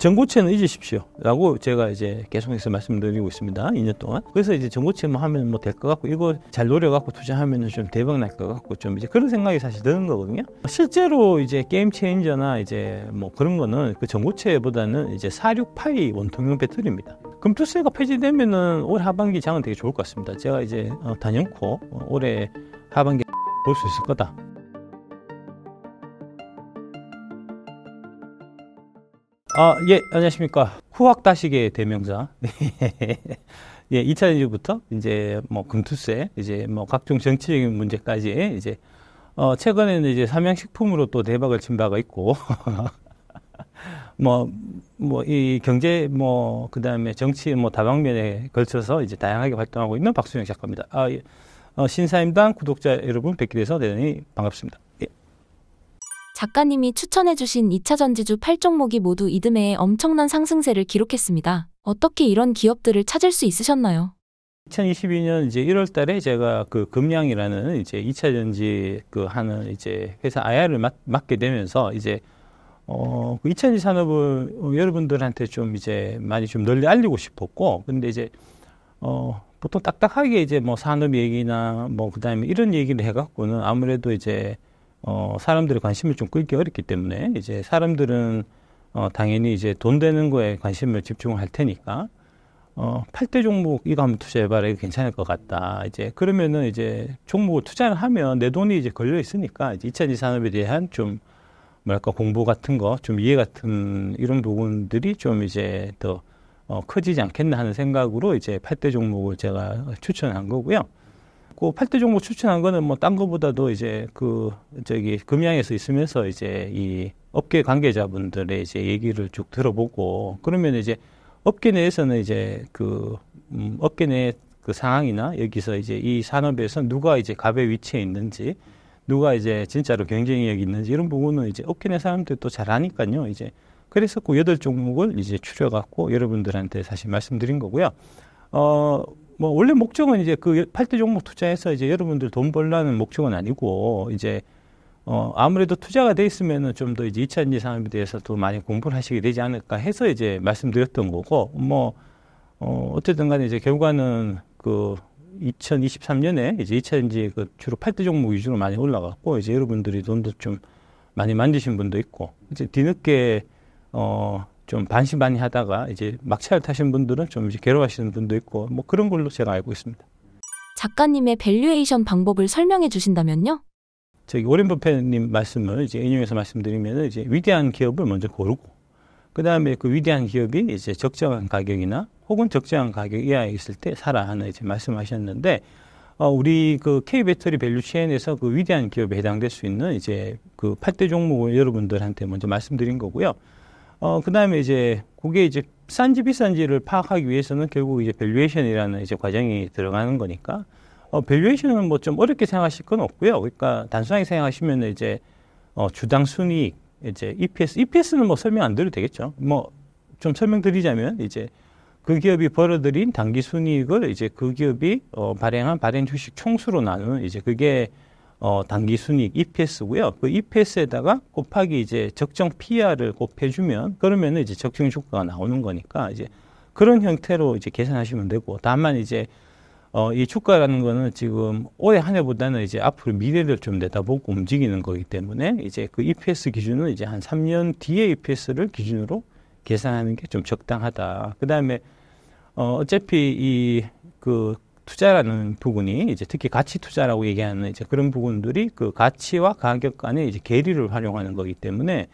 전고체는 잊으십시오 라고 제가 이제 계속해서 말씀드리고 있습니다. 2년 동안. 그래서 이제 전고체만 하면 뭐 될 것 같고, 이거 잘 노려갖고 투자하면 좀 대박 날 것 같고, 좀 이제 그런 생각이 사실 드는 거거든요. 실제로 이제 게임 체인저나 이제 뭐 그런 거는 그 전고체보다는 이제 46파이 원통형 배터리입니다. 금투세가 폐지되면은 올 하반기 장은 되게 좋을 것 같습니다. 제가 이제 단연코 올해 하반기 볼 수 있을 거다. 예, 안녕하십니까. 후학다식의 대명사. 예, 2차전지부터 이제 뭐 금투세, 이제 뭐 각종 정치적인 문제까지 이제, 최근에는 이제 삼양식품으로 또 대박을 친 바가 있고, 이 경제, 그 다음에 정치, 다방면에 걸쳐서 이제 다양하게 활동하고 있는 박수영 작가입니다. 예. 신사임당 구독자 여러분 뵙게 돼서 대단히 반갑습니다. 예. 작가님이 추천해주신 2차전지주 8종목이 모두 이듬해에 엄청난 상승세를 기록했습니다. 어떻게 이런 기업들을 찾을 수 있으셨나요? 2022년 이제 1월 달에 제가 그 금양이라는 이제 2차전지 하는 이제 회사 IR을 맡게 되면서 이제, 그 2차전지 산업을 여러분들한테 좀 이제 많이 좀 널리 알리고 싶었고, 근데 이제, 보통 딱딱하게 이제 뭐 산업 얘기나 그 다음에 이런 얘기를 해갖고는 아무래도 이제, 사람들의 관심을 좀 끌기 어렵기 때문에 이제 사람들은 당연히 이제 돈 되는 거에 관심을 집중을 할 테니까 8대 종목 이거 한번 투자해봐라, 이거 괜찮을 것 같다. 이제 그러면은 이제 종목을 투자를 하면 내 돈이 이제 걸려 있으니까 이제 2차전지 산업에 대한 좀 뭐랄까 공부 같은 거, 좀 이해 같은 이런 부분들이 좀 이제 더 커지지 않겠나 하는 생각으로 이제 8대 종목을 제가 추천한 거고요. 그 8대 종목 추천한 거는 딴 거보다도 이제 금양에서 있으면서 이제 이 업계 관계자분들의 이제 얘기를 쭉 들어보고, 그러면 이제 업계 내에서는 이제 업계 내 그 상황이나 여기서 이제 이 산업에서 누가 이제 갑의 위치에 있는지, 누가 이제 진짜로 경쟁력이 있는지 이런 부분은 이제 업계 내 사람들도 잘 아니까요. 이제 그래서 그 8종목을 이제 추려갖고 여러분들한테 사실 말씀드린 거고요. 원래 목적은 이제 그 8대 종목 투자해서 이제 여러분들 돈 벌라는 목적은 아니고, 이제, 아무래도 투자가 돼 있으면은 좀 더 이제 2차전지 산업에 대해서 또 많이 공부를 하시게 되지 않을까 해서 이제 말씀드렸던 거고, 어쨌든 간에 이제 결과는 2023년에 이제 2차전지 주로 8대 종목 위주로 많이 올라갔고, 이제 여러분들이 돈도 좀 많이 만드신 분도 있고, 이제 뒤늦게, 좀 반신반의 하다가 이제 막차를 타신 분들은 좀 이제 괴로워하시는 분도 있고, 그런 걸로 제가 알고 있습니다. 작가님의 밸류에이션 방법을 설명해 주신다면요? 워렌 버핏님 말씀을 이제 인용해서 말씀드리면 이제 위대한 기업을 먼저 고르고, 그 다음에 그 위대한 기업이 이제 적정한 가격이나 혹은 적정한 가격 이하에 있을 때 사라 하는 이제 말씀하셨는데, 우리 K 배터리 밸류 체인에서 그 위대한 기업에 해당될 수 있는 이제 8대 종목을 여러분들한테 먼저 말씀드린 거고요. 그 다음에 이제, 그게 이제 싼지 비싼지를 파악하기 위해서는 결국 이제 밸류에이션이라는 이제 과정이 들어가는 거니까, 밸류에이션은 좀 어렵게 생각하실 건 없고요. 그러니까 단순하게 생각하시면 이제, 주당 순이익, 이제 EPS는 설명 안 드려도 되겠죠. 좀 설명드리자면 이제 그 기업이 벌어들인 당기 순이익을 이제 그 기업이, 발행한 발행 주식 총수로 나누는 이제 그게 당기 순이익 EPS고요. 그 EPS에다가 곱하기 이제 적정 PR을 곱해주면, 그러면은 이제 적정 주가가 나오는 거니까 이제 그런 형태로 이제 계산하시면 되고, 다만 이제 이 주가라는 거는 지금 올해 한 해보다는 이제 앞으로 미래를 좀 내다보고 움직이는 거기 때문에 이제 그 EPS 기준은 이제 한 3년 뒤에 EPS를 기준으로 계산하는 게 좀 적당하다. 그 다음에 어차피 투자라는 부분이 이제 특히 가치 투자라고 얘기하는 이제 그런 부분들이 그 가치와 가격 간의 이제 괴리를 활용하는 거기 때문에,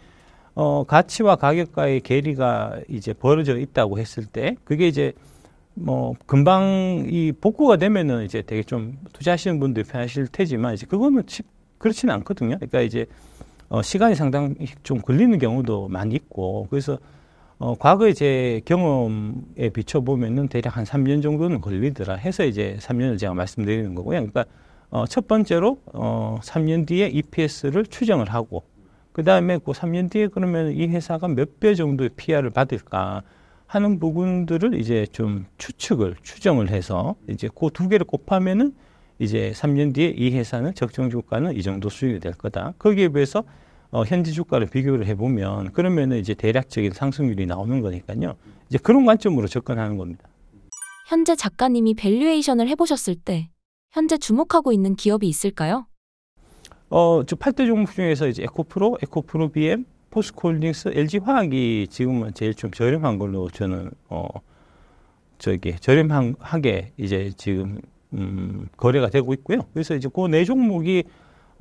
가치와 가격과의 괴리가 이제 벌어져 있다고 했을 때, 그게 이제 금방 이 복구가 되면은 이제 되게 좀 투자하시는 분들이 편하실 테지만, 이제 그거는 그렇지는 않거든요. 그러니까 이제, 시간이 상당히 좀 걸리는 경우도 많이 있고, 그래서 과거의 제 경험에 비춰보면은 대략 한 3년 정도는 걸리더라 해서 이제 3년을 제가 말씀드리는 거고요. 그러니까, 첫 번째로, 3년 뒤에 EPS를 추정을 하고, 그 다음에 그 3년 뒤에 그러면 이 회사가 몇 배 정도의 PR을 받을까 하는 부분들을 이제 좀 추정을 해서 이제 그 두 개를 곱하면은 이제 3년 뒤에 이 회사는 적정 주가는 이 정도 수익이 될 거다. 거기에 비해서 현지 주가를 비교를 해보면 그러면은 이제 대략적인 상승률이 나오는 거니까요. 이제 그런 관점으로 접근하는 겁니다. 현재 작가님이 밸류에이션을 해보셨을 때 현재 주목하고 있는 기업이 있을까요? 저 8대 종목 중에서 이제 에코프로, 에코프로 BM, 포스코홀딩스, LG화학이 지금은 제일 좀 저렴한 걸로 저는 저렴하게 이제 지금 거래가 되고 있고요. 그래서 이제 그 네 종목이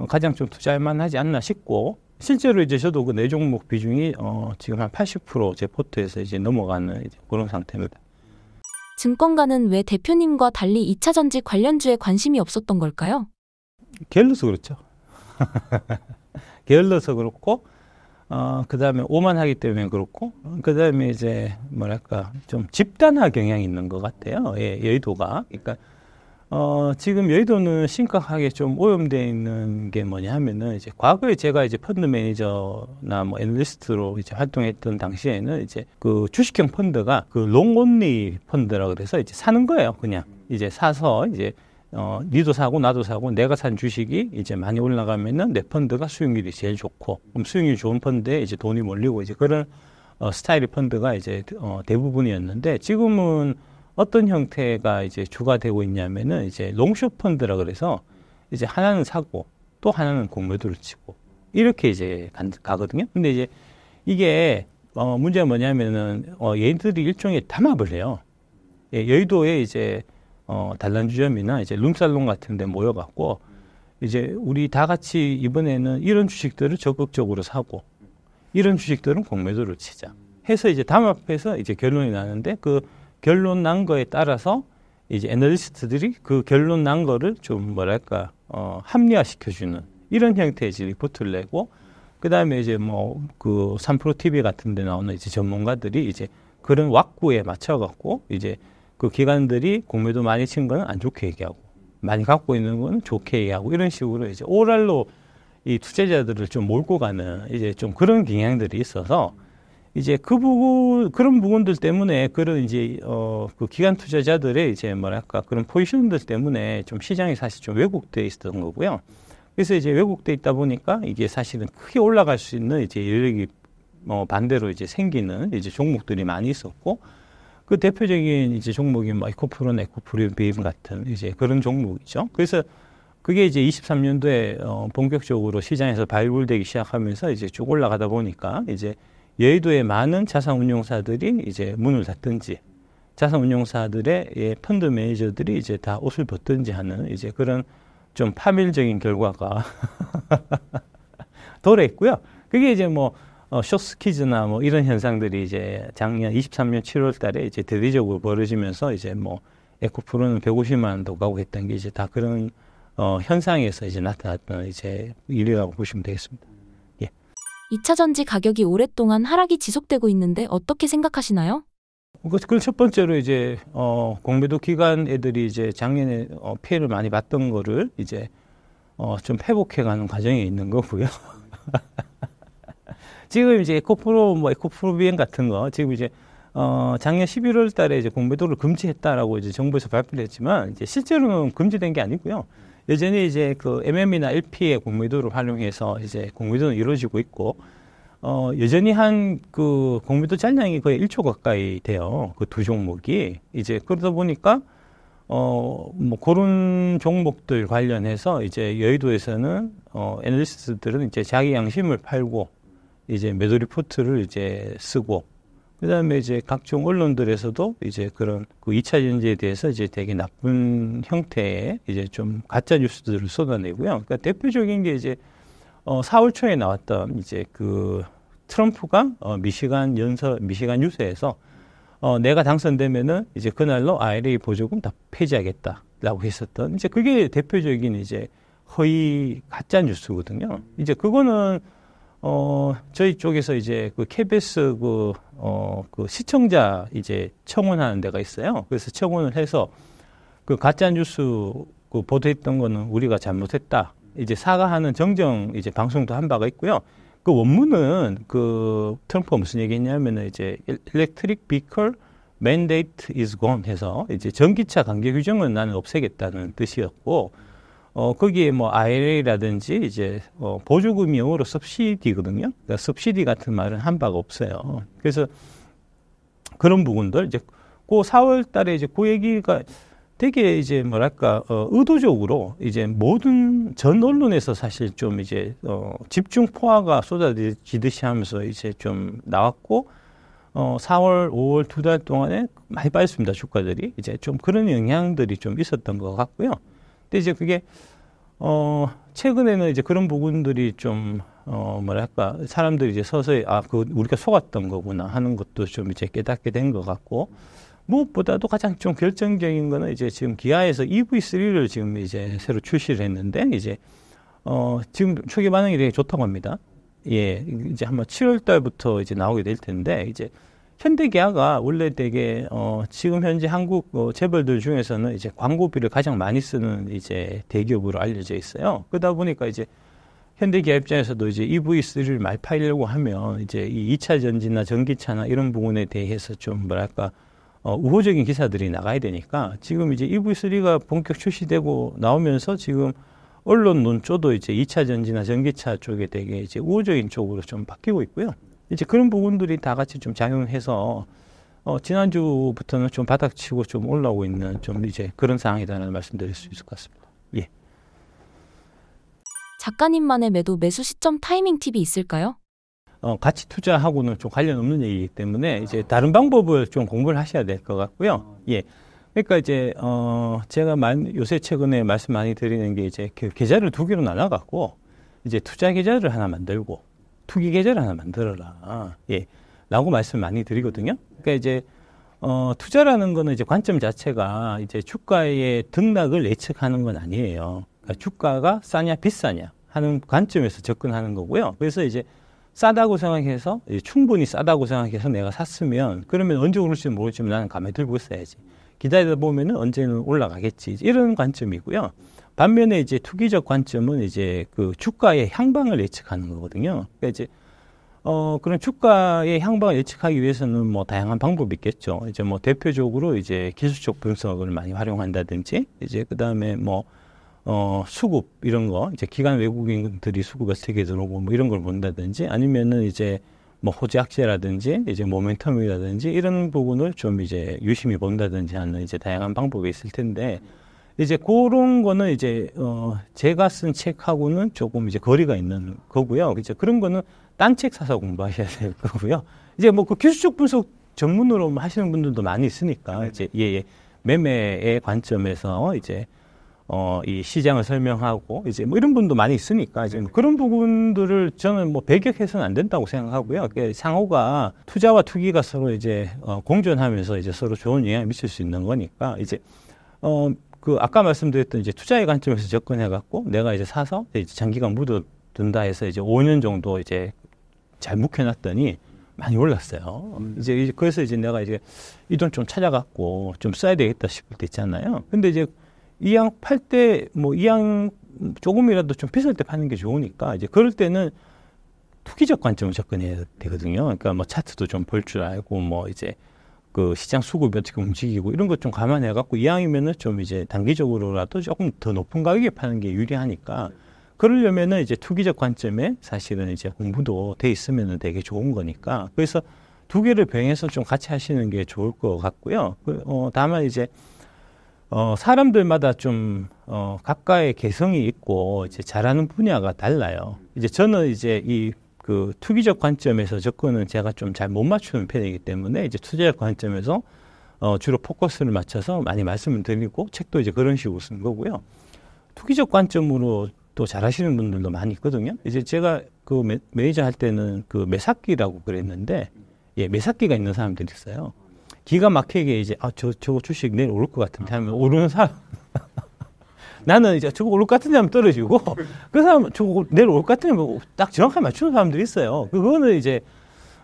가장 좀 투자할 만하지 않나 싶고, 실제로 이제 저도 그 네 종목 비중이 지금 한 80% 제 포트에서 이제 넘어가는 이제 그런 상태입니다. 증권가는 왜 대표님과 달리 2차 전지 관련주에 관심이 없었던 걸까요? 게을러서 그렇죠. 게을러서 그렇고, 그 다음에 오만하기 때문에 그렇고, 그 다음에 이제 뭐랄까 좀 집단화 경향이 있는 것 같아요. 예, 여의도가. 그러니까 지금 여의도는 심각하게 좀 오염되어 있는 게 뭐냐 하면은, 이제 과거에 제가 이제 펀드 매니저나 뭐 애널리스트로 이제 활동했던 당시에는 이제 그 주식형 펀드가 그 롱온리 펀드라 그래서 이제 사는 거예요. 그냥 이제 사서 이제 니도 사고 나도 사고 내가 산 주식이 이제 많이 올라가면은 내 펀드가 수익률이 제일 좋고, 그럼 수익률이 좋은 펀드에 이제 돈이 몰리고 이제 그런 스타일의 펀드가 이제 대부분이었는데, 지금은 어떤 형태가 이제 주가 되고 있냐면은 이제 롱숏 펀드라 그래서 이제 하나는 사고 또 하나는 공매도를 치고 이렇게 이제 가거든요. 근데 이제 이게 문제가 뭐냐면은 얘들이 일종의 담합을 해요. 예, 여의도에 이제 단란주점이나 이제 룸살롱 같은 데 모여갖고 이제 우리 다 같이 이번에는 이런 주식들을 적극적으로 사고 이런 주식들은 공매도를 치자 해서 이제 담합해서 이제 결론이 나는데, 그 결론 난 거에 따라서 이제 애널리스트들이 그 결론 난 거를 좀 뭐랄까 합리화시켜주는 이런 형태의 이제 리포트를 내고, 그 다음에 이제 뭐 그 3프로 TV 같은 데 나오는 이제 전문가들이 이제 그런 왁구에 맞춰갖고 이제 그 기관들이 공매도 많이 친 거는 안 좋게 얘기하고 많이 갖고 있는 거는 좋게 얘기하고, 이런 식으로 이제 오랄로 이 투자자들을 좀 몰고 가는 이제 좀 그런 경향들이 있어서, 이제 그런 부분들 때문에 그런 이제 그 기관 투자자들의 이제 뭐랄까 그런 포지션들 때문에 좀 시장이 사실 좀 왜곡돼 있었던 거고요. 그래서 이제 왜곡돼 있다 보니까 이게 사실은 크게 올라갈 수 있는 이제 여력이 반대로 이제 생기는 이제 종목들이 많이 있었고, 그 대표적인 이제 종목이 뭐 에코프로나 에코프로 BM 같은 이제 그런 종목이죠. 그래서 그게 이제 23년도에 본격적으로 시장에서 발굴되기 시작하면서 이제 쭉 올라가다 보니까 이제 여의도의 많은 자산운용사들이 이제 문을 닫든지, 자산운용사들의 펀드 매니저들이 이제 다 옷을 벗든지 하는 이제 그런 좀 파멸적인 결과가 도래했고요. 그게 이제 뭐 숏스퀴즈나 뭐 이런 현상들이 이제 작년 23년 7월 달에 이제 대대적으로 벌어지면서 이제 뭐 에코프로는 150만 원도 가고 했던 게 이제 다 그런 현상에서 이제 나타났던 이제 일이라고 보시면 되겠습니다. 2차 전지 가격이 오랫동안 하락이 지속되고 있는데 어떻게 생각하시나요? 그 첫 번째로 이제 공매도 기관 애들이 이제 작년에 피해를 많이 봤던 거를 이제 좀 회복해가는 과정에 있는 거고요. 지금 이제 에코프로 뭐 에코프로 BM 같은 거 지금 이제 작년 11월 달에 이제 공매도를 금지했다라고 이제 정부에서 발표를 했지만, 이제 실제로는 금지된 게 아니고요. 여전히 이제 그 MM이나 LP의 공매도를 활용해서 이제 공매도는 이루어지고 있고, 여전히 한 그 공매도 잔량이 거의 1조 가까이 돼요. 그 두 종목이. 이제 그러다 보니까, 뭐 그런 종목들 관련해서 이제 여의도에서는, 애널리스트들은 이제 자기 양심을 팔고, 이제 매도 리포트를 이제 쓰고, 그 다음에 이제 각종 언론들에서도 이제 그런 그 2차 전지에 대해서 이제 되게 나쁜 형태의 이제 좀 가짜 뉴스들을 쏟아내고요. 그러니까 대표적인 게 이제 4월 초에 나왔던 이제 그 트럼프가 미시간 유세에서 내가 당선되면은 이제 그날로 IRA 보조금 다 폐지하겠다라고 했었던, 이제 그게 대표적인 이제 허위 가짜 뉴스거든요. 이제 그거는 저희 쪽에서 이제 그 KBS 그 시청자 이제 청원하는 데가 있어요. 그래서 청원을 해서 그 가짜 뉴스 그 보도했던 거는 우리가 잘못했다, 이제 사과하는 정정 이제 방송도 한 바가 있고요. 그 원문은 그 트럼프가 무슨 얘기했냐면은 이제 Electric Vehicle Mandate is gone 해서 이제 전기차 간격 규정은 나는 없애겠다는 뜻이었고, 거기에 뭐 IRA라든지 이제 보조금이 영어로 subsidy거든요. 그러니까 subsidy 같은 말은 한 바가 없어요. 그래서 그런 부분들 이제 그 4월 달에 이제 그 얘기가 되게 이제 뭐랄까 의도적으로 이제 모든 전 언론에서 사실 좀 이제 집중 포화가 쏟아지듯이 하면서 이제 좀 나왔고 4월, 5월 2달 동안에 많이 빠졌습니다. 주가들이 이제 좀 그런 영향들이 좀 있었던 것 같고요. 근데 이제 그게 최근에는 이제 그런 부분들이 좀 뭐랄까 사람들이 이제 서서히 그 우리가 속았던 거구나 하는 것도 좀 이제 깨닫게 된 것 같고. 무엇보다도 가장 좀 결정적인 거는 이제 지금 기아에서 EV3를 지금 이제 새로 출시를 했는데 이제 지금 초기 반응이 되게 좋다고 합니다. 예, 이제 한번 7월 달부터 이제 나오게 될 텐데 이제 현대기아가 원래 되게 지금 현재 한국 재벌들 중에서는 이제 광고비를 가장 많이 쓰는 이제 대기업으로 알려져 있어요. 그러다 보니까 이제 현대기아 입장에서도 이제 EV3를 많이 팔려고 하면 이제 이 2차 전지나 전기차나 이런 부분에 대해서 좀 뭐랄까 우호적인 기사들이 나가야 되니까 지금 이제 EV3가 본격 출시되고 나오면서 지금 언론 논조도 이제 2차 전지나 전기차 쪽에 되게 이제 우호적인 쪽으로 좀 바뀌고 있고요. 이제 그런 부분들이 다 같이 좀 작용해서 지난주부터는 좀 바닥치고 좀 올라오고 있는 좀 이제 그런 상황이다라는 말씀드릴 수 있을 것 같습니다. 예. 작가님만의 매수 시점 타이밍 팁이 있을까요? 가치 투자하고는 좀 관련 없는 얘기이기 때문에 이제 다른 방법을 좀 공부를 하셔야 될 것 같고요. 예. 그러니까 이제 제가 요새 최근에 말씀 많이 드리는 게 이제 그 계좌를 두 개로 나눠갖고 이제 투자 계좌를 하나 만들고 투기 계좌를 하나 만들어라. 예. 라고 말씀 많이 드리거든요. 그러니까 이제 투자라는 거는 이제 관점 자체가 이제 주가의 등락을 예측하는 건 아니에요. 그러니까 주가가 싸냐 비싸냐 하는 관점에서 접근하는 거고요. 그래서 이제 싸다고 생각해서 충분히 싸다고 생각해서 내가 샀으면 그러면 언제 오를지 모르지만 나는 가만히 들고 있어야지. 기다리다 보면은 언제는 올라가겠지. 이런 관점이고요. 반면에 이제 투기적 관점은 이제 그 주가의 향방을 예측하는 거거든요. 그러니까 이제 그런 주가의 향방을 예측하기 위해서는 뭐 다양한 방법이 있겠죠. 이제 뭐 대표적으로 이제 기술적 분석을 많이 활용한다든지 이제 그다음에 뭐 수급 이런 거 이제 기관 외국인들이 수급 어떻게 들어오고 뭐 이런 걸 본다든지 아니면은 이제 뭐 호재 악재라든지 이제 모멘텀이라든지 이런 부분을 좀 이제 유심히 본다든지 하는 이제 다양한 방법이 있을 텐데 이제 그런 거는 이제 제가 쓴 책하고는 조금 이제 거리가 있는 거고요. 이제 그런 거는 딴 책 사서 공부하셔야 될 거고요. 이제 뭐 그 기술적 분석 전문으로 하시는 분들도 많이 있으니까 이제 매매의 관점에서 이제 이 시장을 설명하고 이제 뭐 이런 분도 많이 있으니까 이제 뭐 그런 부분들을 저는 뭐 배격해서는 안 된다고 생각하고요. 상호가 투자와 투기가 서로 이제 공존하면서 이제 서로 좋은 영향을 미칠 수 있는 거니까 이제 그 아까 말씀드렸던 이제 투자의 관점에서 접근해 갖고 내가 이제 사서 이제 장기간 묻어둔다 해서 이제 5년 정도 이제 잘 묵혀놨더니 많이 올랐어요. 이제 그래서 이제 내가 이제 이 돈 좀 찾아갖고 좀 써야 되겠다 싶을 때 있잖아요. 근데 이제 이양 팔 때 뭐 이양 조금이라도 좀 비쌀 때 파는 게 좋으니까 이제 그럴 때는 투기적 관점을 접근해야 되거든요. 그러니까 뭐 차트도 좀 볼 줄 알고 뭐 이제 그 시장 수급이 어떻게 움직이고 이런 것 좀 감안해 갖고 이왕이면은 좀 이제 단기적으로라도 조금 더 높은 가격에 파는 게 유리하니까 그러려면은 이제 투기적 관점에 사실은 이제 공부도 돼 있으면은 되게 좋은 거니까 그래서 두 개를 병행해서 좀 같이 하시는 게 좋을 것 같고요. 다만 이제 사람들마다 좀 각각의 개성이 있고 이제 잘하는 분야가 달라요. 이제 저는 이제 그 투기적 관점에서 접근은 제가 좀 잘 못 맞추는 편이기 때문에 이제 투자적 관점에서 주로 포커스를 맞춰서 많이 말씀을 드리고 책도 이제 그런 식으로 쓴 거고요. 투기적 관점으로 또 잘하시는 분들도 많이 있거든요. 이제 제가 그 매니저 할 때는 그 매사기라고 그랬는데 매사기가 있는 사람들이 있어요. 기가 막히게 이제 저거 주식 내일 오를 것 같은데 하면 오르는 사람 나는 이제 저거 오를 것 같은데 하면 떨어지고 그 사람 저거 내일 올 것 같은데 뭐 딱 정확하게 맞추는 사람들이 있어요. 그거는 이제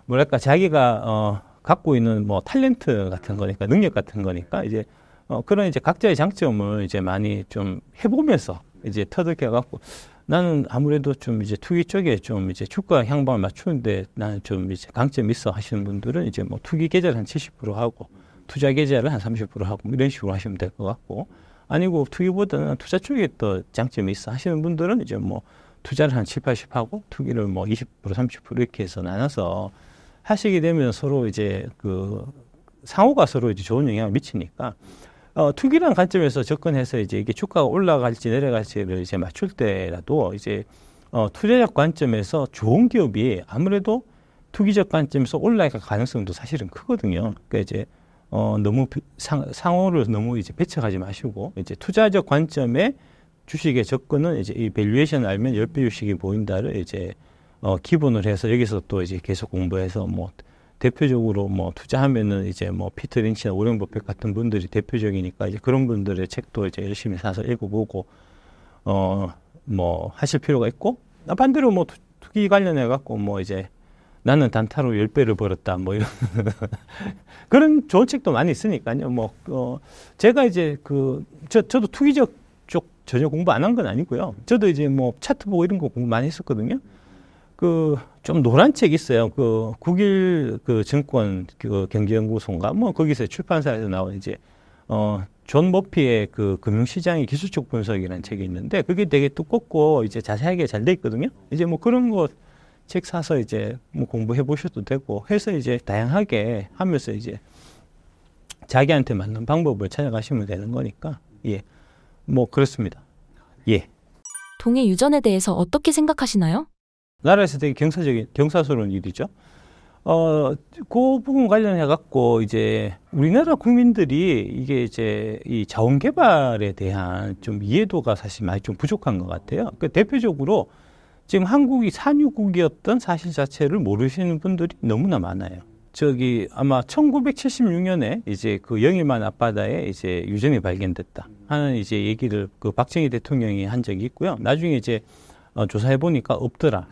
뭐랄까 자기가 갖고 있는 뭐 탤런트 같은 거니까 능력 같은 거니까 이제 그런 이제 각자의 장점을 이제 많이 좀 해보면서 이제 터득해 갖고 나는 아무래도 좀 이제 투기 쪽에 좀 이제 주가 향방을 맞추는데 나는 좀 이제 강점이 있어 하시는 분들은 이제 뭐 투기 계좌를 한 70% 하고 투자 계좌를 한 30% 하고 뭐 이런 식으로 하시면 될 것 같고 아니고 투기보다는 투자 쪽에 또 장점이 있어 하시는 분들은 이제 뭐 투자를 한 7, 80 하고 투기를 뭐 20%, 30% 이렇게 해서 나눠서 하시게 되면 서로 이제 그 상호가 서로 이제 좋은 영향을 미치니까 투기라는 관점에서 접근해서 이제 이게 주가가 올라갈지 내려갈지를 이제 맞출 때라도 이제 투자적 관점에서 좋은 기업이 아무래도 투기적 관점에서 올라갈 가능성도 사실은 크거든요. 그러니까 이제 너무 상호를 너무 이제 배척하지 마시고 이제 투자적 관점에 주식의 접근은 이제 이 밸류에이션을 알면 10배 주식이 보인다를 이제 기본으로 해서 여기서 또 이제 계속 공부해서 뭐 대표적으로 뭐 투자하면은 이제 뭐 피터 린치나 오렌 버핏 같은 분들이 대표적이니까 이제 그런 분들의 책도 이제 열심히 사서 읽어보고 뭐 하실 필요가 있고 반대로 뭐 투기 관련해 갖고 뭐 이제 나는 단타로 10배를 벌었다 뭐 이런 그런 좋은 책도 많이 있으니까요. 뭐 제가 이제 저도 투기적 쪽 전혀 공부 안 한 건 아니고요. 저도 이제 뭐 차트 보고 이런 거 공부 많이 했었거든요. 좀 노란 책 있어요. 국일 증권 경제연구소인가 뭐 거기서 출판사에서 나온 이제 존 머피의 금융시장의 기술적 분석이라는 책이 있는데 그게 되게 두껍고 이제 자세하게 잘 돼 있거든요. 이제 뭐 그런 거 책 사서 이제 뭐 공부해 보셔도 되고 해서 이제 다양하게 하면서 이제 자기한테 맞는 방법을 찾아가시면 되는 거니까 예, 뭐 그렇습니다. 예. 동해 유전에 대해서 어떻게 생각하시나요? 나라에서 되게 경사스러운 일이죠. 그 부분 관련해 갖고 이제 우리나라 국민들이 이게 이제 이 자원 개발에 대한 좀 이해도가 사실 많이 좀 부족한 것 같아요. 그 대표적으로 지금 한국이 산유국이었던 사실 자체를 모르시는 분들이 너무나 많아요. 아마 1976년에 이제 영일만 앞바다에 이제 유전이 발견됐다 하는 이제 얘기를 박정희 대통령이 한 적이 있고요. 나중에 이제 조사해 보니까 없더라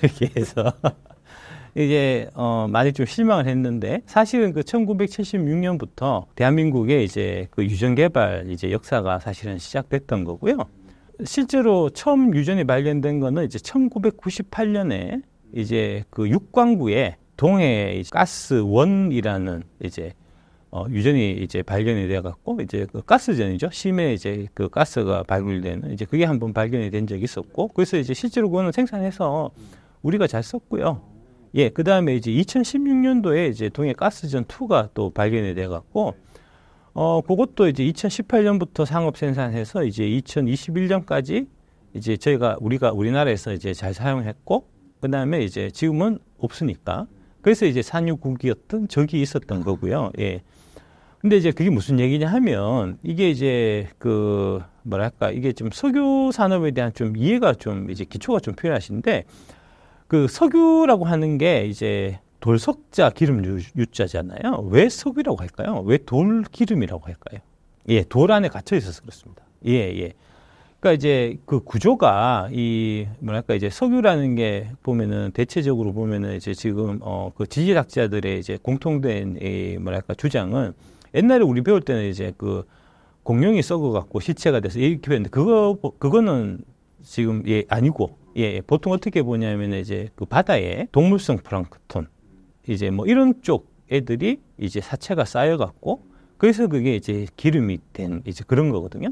이렇게 해서 이제 많이 좀 실망을 했는데 사실은 1976년부터 대한민국의 이제 유전 개발 이제 역사가 사실은 시작됐던 거고요. 실제로 처음 유전이 발견된 거는 이제 1998년에 이제 육광구에 동해 가스 원이라는 이제 유전이 이제 발견이 돼 갖고 이제 가스전이죠. 심해 이제 가스가 발굴되는 이제 그게 한번 발견이 된 적이 있었고 그래서 이제 실제로 그거는 생산해서 우리가 잘 썼고요. 예, 그다음에 이제 2016년도에 이제 동해 가스전 2가 또 발견이 돼 갖고 그것도 이제 2018년부터 상업 생산해서 이제 2021년까지 이제 우리가 우리나라에서 이제 잘 사용했고 그다음에 이제 지금은 없으니까 그래서 이제 산유국이었던 적이 있었던 거고요. 예. 근데 이제 그게 무슨 얘기냐 하면 이게 이제 이게 좀 석유 산업에 대한 좀 이해가 좀 이제 기초가 좀 필요하신데 석유라고 하는 게 이제 돌석자 기름 유자잖아요. 왜 석유라고 할까요? 왜 돌기름이라고 할까요? 예, 돌 안에 갇혀 있어서 그렇습니다. 예, 예. 그러니까 이제 구조가 이제 석유라는 게 보면은 대체적으로 보면은 이제 지금 지질학자들의 이제 공통된 주장은 옛날에 우리 배울 때는 이제 공룡이 썩어갖고 시체가 돼서 이렇게 배웠는데 그거는 지금 아니고 보통 어떻게 보냐면 이제 바다에 동물성 플랑크톤 이제 뭐 이런 쪽 애들이 이제 사체가 쌓여갖고 그래서 그게 이제 기름이 된 이제 그런 거거든요.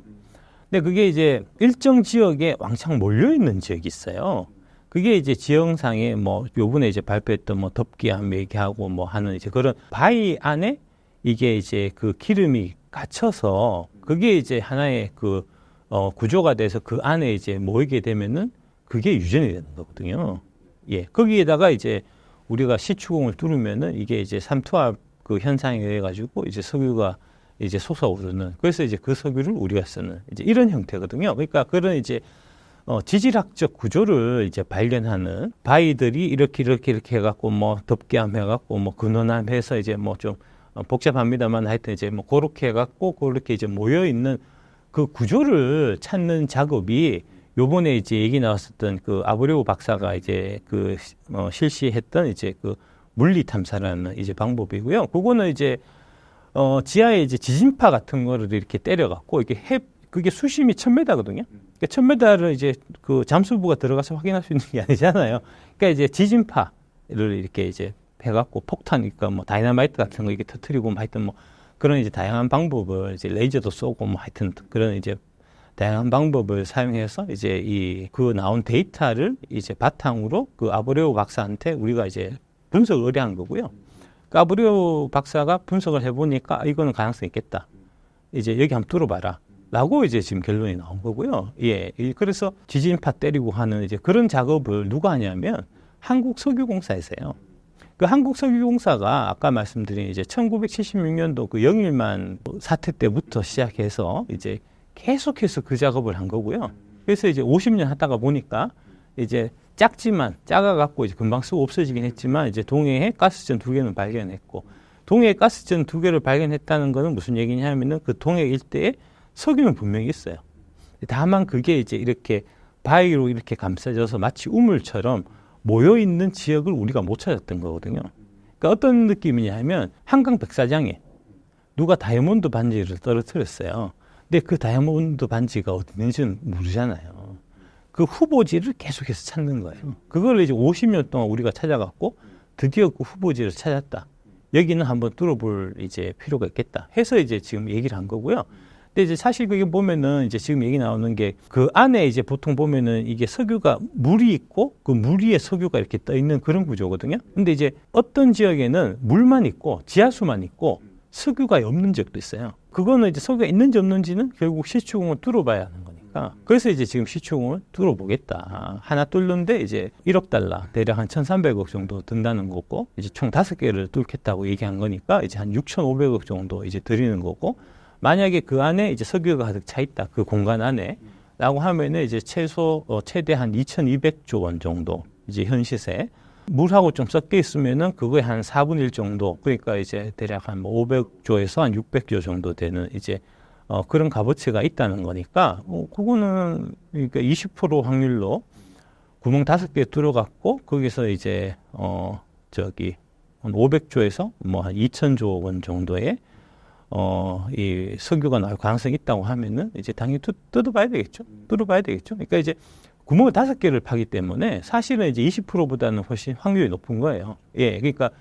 근데 그게 이제 일정 지역에 왕창 몰려있는 지역이 있어요. 그게 이제 지형상에 뭐 요번에 이제 발표했던 뭐 덮기암 얘기하고 뭐 하는 이제 그런 바위 안에 이게 이제 기름이 갇혀서 그게 이제 하나의 구조가 돼서 그 안에 이제 모이게 되면은 그게 유전이 되는 거거든요. 예. 거기에다가 이제 우리가 시추공을 뚫으면은 이게 이제 삼투압 현상에 의해 가지고 이제 석유가 이제 솟아오르는 그래서 이제 그 석유를 우리가 쓰는 이제 이런 형태거든요. 그러니까 그런 이제 지질학적 구조를 이제 발견하는 바위들이 이렇게 해갖고 뭐 덮개암 해갖고 뭐 근원암 해서 이제 뭐 좀 복잡합니다만 하여튼 이제 뭐 그렇게 해갖고 그렇게 이제 모여 있는 그 구조를 찾는 작업이 요번에 이제 얘기 나왔었던 아브레우 박사가 이제 실시했던 이제 물리 탐사라는 이제 방법이고요. 그거는 이제 지하에 이제 지진파 같은 거를 이렇게 때려갖고 이게 그게 수심이 1000m거든요. 그러니까 1000m를 이제 잠수부가 들어가서 확인할 수 있는 게 아니잖아요. 그러니까 이제 지진파를 이렇게 이제 해갖고 폭탄, 그러니까 뭐 다이너마이트 같은 거 이렇게 터트리고 하여튼 뭐 그런 이제 다양한 방법을 이제 레이저도 쏘고 뭐 하여튼 그런 이제 다양한 방법을 사용해서 이제 그 나온 데이터를 이제 바탕으로 그 아브레오 박사한테 우리가 이제 분석을 의뢰한 거고요. 그 아브레오 박사가 분석을 해보니까 이거는 가능성이 있겠다. 이제 여기 한번 뚫어봐라. 라고 이제 지금 결론이 나온 거고요. 예. 그래서 지진파 때리고 하는 이제 그런 작업을 누가 하냐면 한국석유공사에서요. 그 한국석유공사가 아까 말씀드린 이제 1976년도 그 영일만 사태 때부터 시작해서 이제 계속해서 그 작업을 한 거고요. 그래서 이제 50년 하다가 보니까 이제 작아갖고 이제 금방 쓰고 없어지긴 했지만 이제 동해에 가스전 2개는 발견했고 동해에 가스전 2개를 발견했다는 거는 무슨 얘기냐면은 그 동해 일대에 석유는 분명히 있어요. 다만 그게 이제 이렇게 바위로 이렇게 감싸져서 마치 우물처럼 모여있는 지역을 우리가 못 찾았던 거거든요. 그러니까 어떤 느낌이냐 하면 한강 백사장에 누가 다이아몬드 반지를 떨어뜨렸어요. 근데 그 다이아몬드 반지가 어디 있는지는 모르잖아요. 그 후보지를 계속해서 찾는 거예요. 그걸 이제 50년 동안 우리가 찾아갔고 드디어 그 후보지를 찾았다. 여기는 한번 뚫어볼 이제 필요가 있겠다. 해서 이제 지금 얘기를 한 거고요. 근데 이제 사실 그게 보면은 이제 지금 얘기 나오는 게 그 안에 이제 보통 보면은 이게 석유가 물이 있고 그 물 위에 석유가 이렇게 떠 있는 그런 구조거든요. 근데 이제 어떤 지역에는 물만 있고 지하수만 있고 석유가 없는 지역도 있어요. 그거는 이제 석유가 있는지 없는지는 결국 시추공을 뚫어봐야 하는 거니까. 그래서 이제 지금 시추공을 뚫어보겠다. 하나 뚫는데 이제 1억 달러, 대략 한 1,300억 정도 든다는 거고, 이제 총 5개를 뚫겠다고 얘기한 거니까 이제 한 6,500억 정도 이제 드리는 거고, 만약에 그 안에 이제 석유가 가득 차 있다. 그 공간 안에. 라고 하면은 이제 최대 한 2,200조 원 정도 이제 현 시세. 물하고 좀 섞여 있으면은 그거에 한 4분의 1 정도. 그러니까 이제 대략 한 500조에서 한 600조 정도 되는 이제 그런 값어치가 있다는 거니까 그거는 그러니까 20% 확률로 구멍 5개 뚫어갖고 거기서 이제 한 500조에서 뭐 한 2,000조 원 정도의 이 석유가 나올 가능성이 있다고 하면은 이제 당연히 뜯어봐야 되겠죠. 그러니까 이제 구멍을 5개를 파기 때문에 사실은 이제 20%보다는 훨씬 확률이 높은 거예요. 예, 그러니까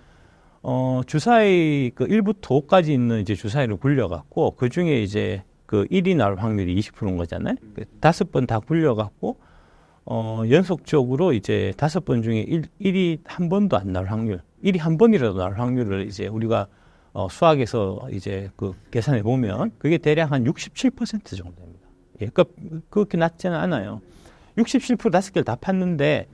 주사위 그 1부터 5까지 있는 이제 주사위를 굴려갖고 그 중에 이제 그 1이 나올 확률이 20%인 거잖아요. 5번 다 굴려갖고 연속적으로 이제 5번 중에 1이 한 번도 안 나올 확률, 1이 한 번이라도 나올 확률을 이제 우리가 수학에서 이제 그 계산해 보면 그게 대략 한 67% 정도 됩니다. 예, 그러니까 그렇게 낮지는 않아요. 67% 5개를 다 팠는데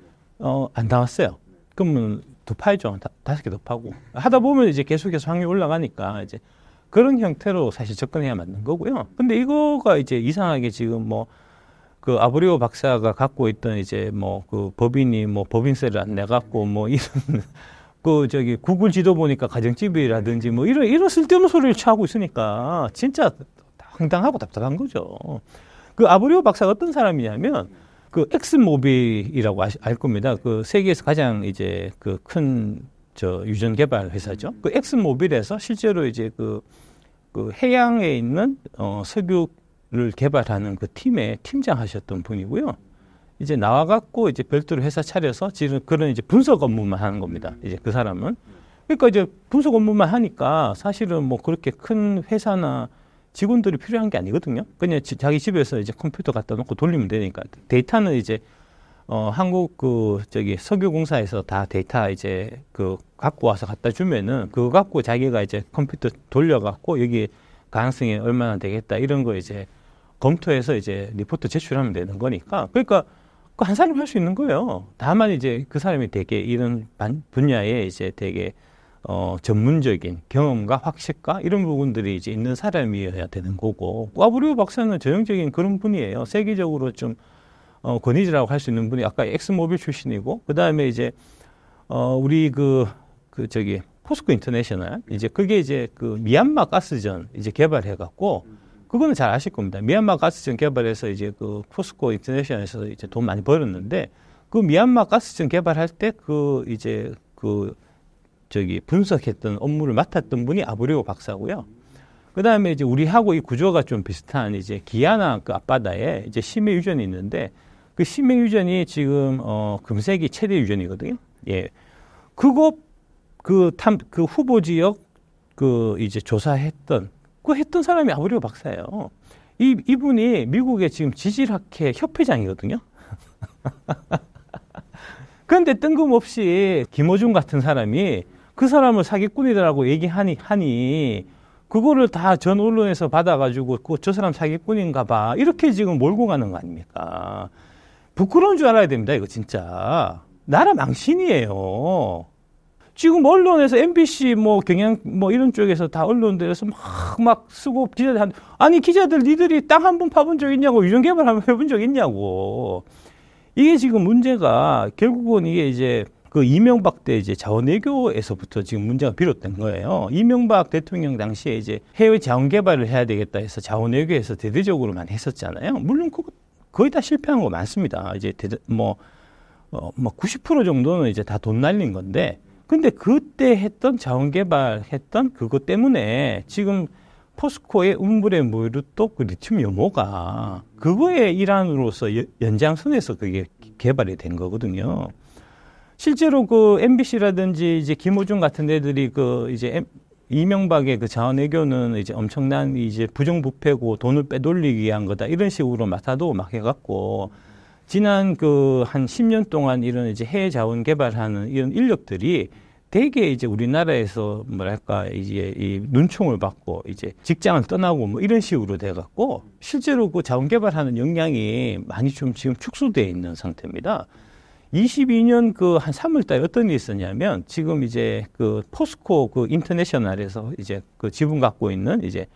안 나왔어요. 그러면 더 파야죠. 5개 더 파고 하다 보면 이제 계속해서 확률이 올라가니까 이제 그런 형태로 사실 접근해야 맞는 거고요. 근데 이거가 이제 이상하게 지금 뭐 그 아브레오 박사가 갖고 있던 이제 뭐 그 법인이 뭐 법인세를 안 내갖고 뭐 이런 그 구글 지도 보니까 가정집이라든지 뭐 이런 쓸데없는 소리를 취하고 있으니까 진짜 황당하고 답답한 거죠. 그 아브레오 박사가 어떤 사람이냐면 그 엑슨모빌이라고 알 겁니다. 그 세계에서 가장 이제 그 큰 유전 개발 회사죠. 그 엑슨모빌에서 실제로 이제 그 해양에 있는 석유를 개발하는 그 팀의 팀장 하셨던 분이고요. 이제 나와갖고 이제 별도로 회사 차려서 지금 그런 이제 분석 업무만 하는 겁니다. 이제 그 사람은. 그러니까 이제 분석 업무만 하니까 사실은 뭐 그렇게 큰 회사나 직원들이 필요한 게 아니거든요. 그냥 자기 집에서 이제 컴퓨터 갖다 놓고 돌리면 되니까. 데이터는 이제 한국 석유공사에서 다 데이터 이제 갖고 와서 갖다 주면은 그거 갖고 자기가 이제 컴퓨터 돌려갖고 여기 가능성이 얼마나 되겠다 이런 거 이제 검토해서 이제 리포트 제출하면 되는 거니까. 그러니까 그 한 사람이 할 수 있는 거예요. 다만 이제 그 사람이 되게 이런 분야에 이제 되게 전문적인 경험과 확실과 이런 부분들이 이제 있는 사람이어야 되는 거고. 아브레오 박사는 전형적인 그런 분이에요. 세계적으로 좀 권위자라고 할 수 있는 분이 아까 엑스모빌 출신이고, 그 다음에 이제 우리 포스코 인터내셔널 이제 그게 이제 그 미얀마 가스전 이제 개발해갖고. 그거는 잘 아실 겁니다. 미얀마 가스전 개발해서 이제 그 포스코 인터내셔널에서 이제 돈 많이 벌었는데 그 미얀마 가스전 개발할 때 분석했던 업무를 맡았던 분이 아브레오 박사고요. 그 다음에 이제 우리하고 이 구조가 좀 비슷한 이제 기아나 그 앞바다에 이제 심해 유전이 있는데 그 심해 유전이 지금 금세기 최대 유전이거든요. 예. 그거 그 후보 지역 그 이제 조사했던 그 했던 사람이 아브리오 박사예요. 이분이 미국의 지금 지질학회 협회장이거든요. 그런데 뜬금없이 김어준 같은 사람이 그 사람을 사기꾼이라고 얘기하니 그거를 다 전 언론에서 받아가지고 저 사람 사기꾼인가 봐 이렇게 지금 몰고 가는 거 아닙니까? 부끄러운 줄 알아야 됩니다. 이거 진짜 나라 망신이에요. 지금 언론에서 MBC 뭐 경향 뭐 이런 쪽에서 다 언론들에서 막 쓰고 기자들 아니 기자들 니들이 땅 한 번 파본 적 있냐고 유전 개발 한번 해본 적 있냐고. 이게 지금 문제가 결국은 이게 이제 그 이명박 때 이제 자원외교에서부터 지금 문제가 비롯된 거예요. 이명박 대통령 당시에 이제 해외 자원 개발을 해야 되겠다 해서 자원외교에서 대대적으로만 했었잖아요. 물론 그거 거의 다 실패한 거 많습니다. 이제 90% 정도는 이제 다 돈 날린 건데, 근데 그때 했던 자원 개발했던 그것 때문에 지금 포스코의 운불에 무르또 그 리튬 요모가 그거의 일환으로서 연장선에서 그게 개발이 된 거거든요. 실제로 그 MBC라든지 이제 김호중 같은 애들이 그 이제 이명박의 그 자원외교는 이제 엄청난 이제 부정부패고 돈을 빼돌리기 위한 거다 이런 식으로 맡아도 막 해갖고 지난 그 한 10년 동안 이런 이제 해외 자원 개발하는 이런 인력들이 대개 이제 우리나라에서 뭐랄까 이제 이 눈총을 받고 이제 직장을 떠나고 뭐 이런 식으로 돼갖고 실제로 그 자원 개발하는 역량이 많이 좀 지금 축소되어 있는 상태입니다. 22년 그 한 3월 달에 어떤 일이 있었냐면 지금 이제 그 포스코 그 인터내셔널에서 이제 그 지분 갖고 있는 이제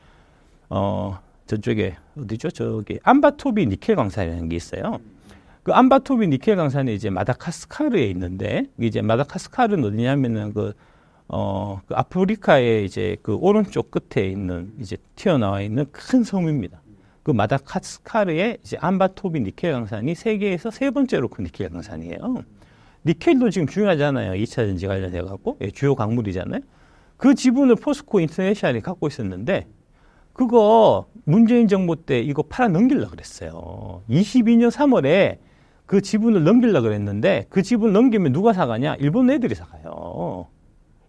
저쪽에 어디죠? 저기 암바토비 니켈 광산이라는 게 있어요. 그 암바토비 니켈 광산이 이제 마다가스카르에 있는데 이제 마다가스카르는 어디냐면은 그 아프리카의 이제 그 오른쪽 끝에 있는 이제 튀어나와 있는 큰 섬입니다. 그 마다가스카르의 이제 암바토비 니켈 광산이 세계에서 세 번째로 큰 니켈 광산이에요. 니켈도 지금 중요하잖아요. 2차 전지 관련해 갖고 주요 광물이잖아요. 그 지분을 포스코 인터내셔널이 갖고 있었는데 그거 문재인 정부 때 이거 팔아 넘기려고 그랬어요. 22년 3월에 그 지분을 넘기려고 그랬는데 그 지분을 넘기면 누가 사가냐? 일본 애들이 사가요.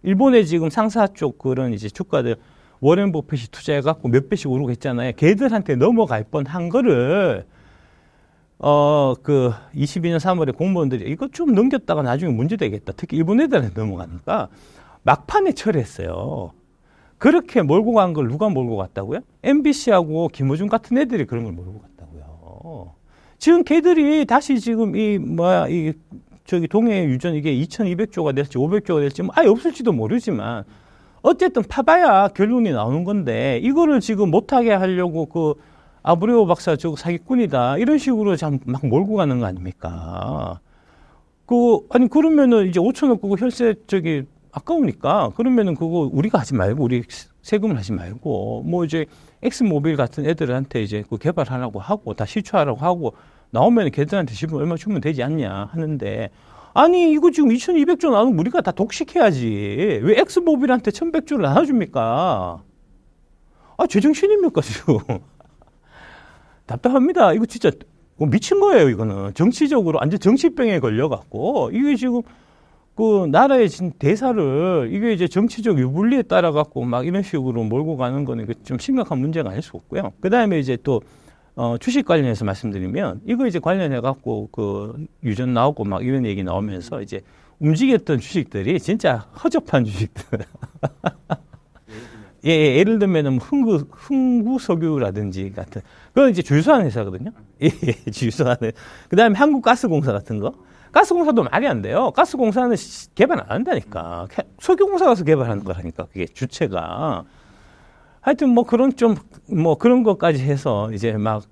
일본의 지금 상사 쪽 그런 이제 주가들 워렌 버핏이 투자해갖고 몇 배씩 오르고 했잖아요. 걔들한테 넘어갈 뻔한 거를, 그 22년 3월에 공무원들이 이거 좀 넘겼다가 나중에 문제되겠다. 특히 일본 애들한테 넘어가니까 막판에 철회했어요. 그렇게 몰고 간 걸 누가 몰고 갔다고요? MBC하고 김어준 같은 애들이 그런 걸 몰고 갔다고요. 지금 걔들이 다시 지금 저기 동해 유전 이게 2200조가 될지 500조가 될지 뭐 아예 없을지도 모르지만 어쨌든 파봐야 결론이 나오는 건데 이거를 지금 못하게 하려고 그 아브레오 박사 저거 사기꾼이다 이런 식으로 막 몰고 가는 거 아닙니까? 아니 그러면은 이제 5천억 그거 혈세 저기 아까우니까 그러면은 그거 우리가 하지 말고 우리 세금을 하지 말고 뭐 이제 엑스모빌 같은 애들한테 이제 그 개발하라고 하고 다 시추하라고 하고 나오면 걔들한테 지분 얼마 주면 되지 않냐 하는데 아니 이거 지금 2200조 나오면 우리가 다 독식해야지 왜 엑스모빌한테 1100조를 나눠줍니까? 아 제정신입니까 지금? 답답합니다. 이거 진짜 미친 거예요. 이거는 정치적으로 완전 정치병에 걸려갖고 이게 지금 그 나라의 대사를 이게 이제 정치적 유불리에 따라 갖고 막 이런 식으로 몰고 가는 거는 좀 심각한 문제가 아닐 수 없고요. 그 다음에 이제 또 주식 관련해서 말씀드리면 이거 이제 관련해 갖고 그 유전 나오고 막 이런 얘기 나오면서 이제 움직였던 주식들이 진짜 허접한 주식들. 예, 예를 들면은 흥구석유라든지 같은 그건 이제 주유소하는 회사거든요. 예, 주유소하는. 그 다음에 한국가스공사 같은 거. 가스공사도 말이 안 돼요. 가스공사는 개발 안 한다니까. 석유공사 가서 개발하는 거라니까. 그게 주체가. 하여튼 뭐 그런 그런 것까지 해서 이제 막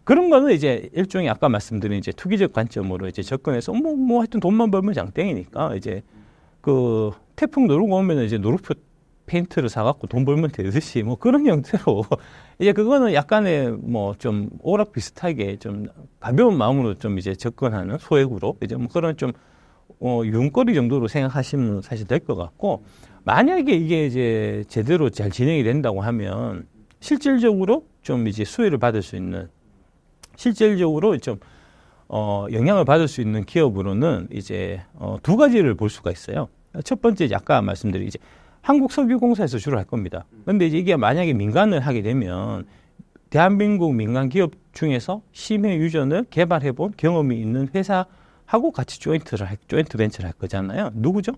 그런 거는 이제 일종의 아까 말씀드린 이제 투기적 관점으로 이제 접근해서 하여튼 돈만 벌면 장땡이니까 이제 그 태풍 노르고 오면 이제 노루표 페인트를 사갖고 돈 벌면 되듯이 뭐 그런 형태로 이제 그거는 약간의 좀 오락 비슷하게 좀 가벼운 마음으로 좀 이제 접근하는 소액으로 이제 뭐 그런 좀 유흥거리 정도로 생각하시면 사실 될 것 같고 만약에 이게 이제 제대로 잘 진행이 된다고 하면 실질적으로 좀 이제 수혜를 받을 수 있는 실질적으로 좀 영향을 받을 수 있는 기업으로는 이제 두 가지를 볼 수가 있어요. 첫 번째 아까 말씀드린 이제 한국석유공사에서 주로 할 겁니다. 근데 이제 이게 만약에 민간을 하게 되면 대한민국 민간 기업 중에서 심해 유전을 개발해 본 경험이 있는 회사하고 같이 조인트 벤처를 할 거잖아요. 누구죠?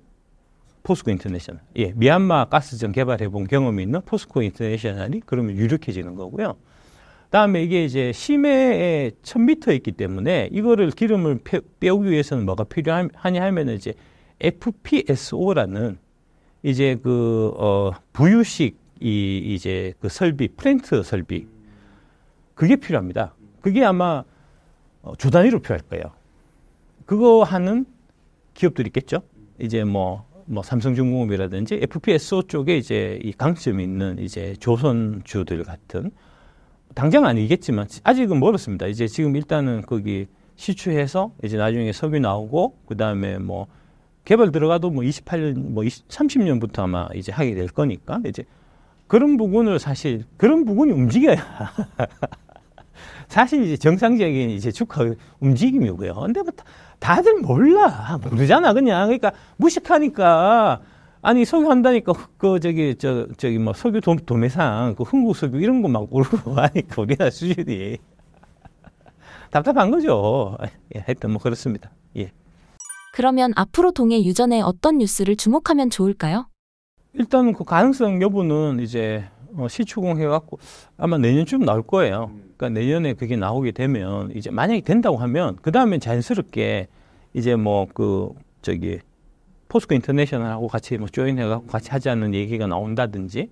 포스코 인터내셔널. 예, 미얀마 가스전 개발해 본 경험이 있는 포스코 인터내셔널이 그러면 유력해지는 거고요. 다음에 이게 이제 심해에 1000m 있기 때문에 이거를 기름을 빼오기 위해서는 뭐가 필요하냐 하면은 이제 FPSO라는 이제 부유식 이제 그 설비, 플랜트 설비. 그게 필요합니다. 그게 아마 주 단위로 필요할 거예요. 그거 하는 기업들이 있겠죠? 이제 뭐 삼성중공업이라든지 FPSO 쪽에 이제 이 강점이 있는 이제 조선주들 같은 당장 아니겠지만 아직은 멀었습니다. 이제 지금 일단은 거기 시추해서 이제 나중에 석유 나오고 그 다음에 뭐 개발 들어가도 뭐 28년, 30년부터 아마 이제 하게 될 거니까 이제 그런 부분을 사실 그런 부분이 움직여야 사실 이제 정상적인 이제 주가 움직임이고요. 근데 뭐 다들 모르잖아 그냥. 그러니까 무식하니까 아니 석유 한다니까 저기 뭐 석유 도매상 그 흥국 석유 이런 거 막 모르고 하니까 우리나라 수준이 답답한 거죠. 예, 하여튼 뭐 그렇습니다. 예. 그러면 앞으로 동해 유전에 어떤 뉴스를 주목하면 좋을까요? 일단은 그 가능성 여부는 이제 시추공해갖고 아마 내년쯤 나올 거예요. 그러니까 내년에 그게 나오게 되면 이제 만약에 된다고 하면 그 다음에 자연스럽게 이제 뭐 포스코 인터내셔널하고 같이 뭐 조인해갖고 같이 하자는 얘기가 나온다든지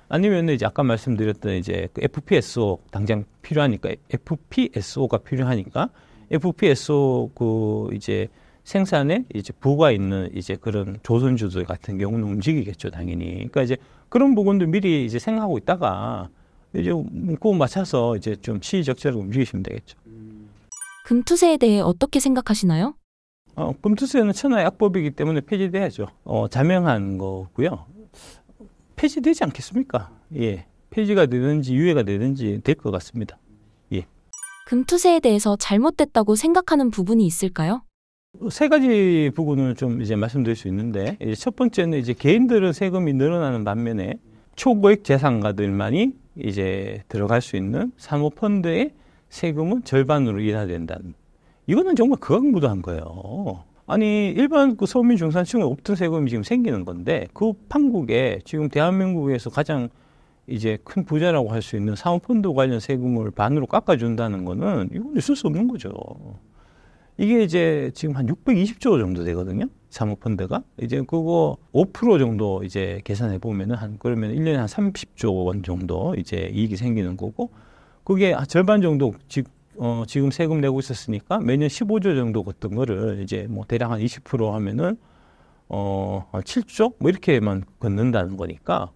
아니면 이제 아까 말씀드렸던 이제 그 FPSO 당장 필요하니까 FPSO가 필요하니까 FPSO 그 이제 생산에 이제 부가 있는 이제 그런 조선주들 같은 경우는 움직이겠죠, 당연히. 그러니까 이제 그런 부분도 미리 이제 생각하고 있다가 이제 그거 맞춰서 이제 좀 시의적절하게 움직이시면 되겠죠. 금투세에 대해 어떻게 생각하시나요? 금투세는 천하의 악법이기 때문에 폐지돼야죠. 자명한 거고요. 폐지되지 않겠습니까? 예. 폐지가 되든지 유예가 되든지 될 것 같습니다. 예. 금투세에 대해서 잘못됐다고 생각하는 부분이 있을까요? 세 가지 부분을 좀 이제 말씀드릴 수 있는데, 이제 첫 번째는 이제 개인들은 세금이 늘어나는 반면에 초고액 재산가들만이 이제 들어갈 수 있는 사모펀드의 세금은 절반으로 인하된다는. 이거는 정말 극악무도한 거예요. 아니, 일반 그 서민 중산층에 없던 세금이 지금 생기는 건데, 그 판국에 지금 대한민국에서 가장 이제 큰 부자라고 할 수 있는 사모펀드 관련 세금을 반으로 깎아준다는 거는 이건 있을 수 없는 거죠. 이게 이제 지금 한 620조 정도 되거든요. 사모펀드가. 이제 그거 5% 정도 이제 계산해 보면은 그러면 1년에 한 30조 원 정도 이제 이익이 생기는 거고, 그게 절반 정도 지금 세금 내고 있었으니까 매년 15조 정도 걷던 거를 이제 뭐 대략 한 20% 하면은 7조 뭐 이렇게만 걷는다는 거니까,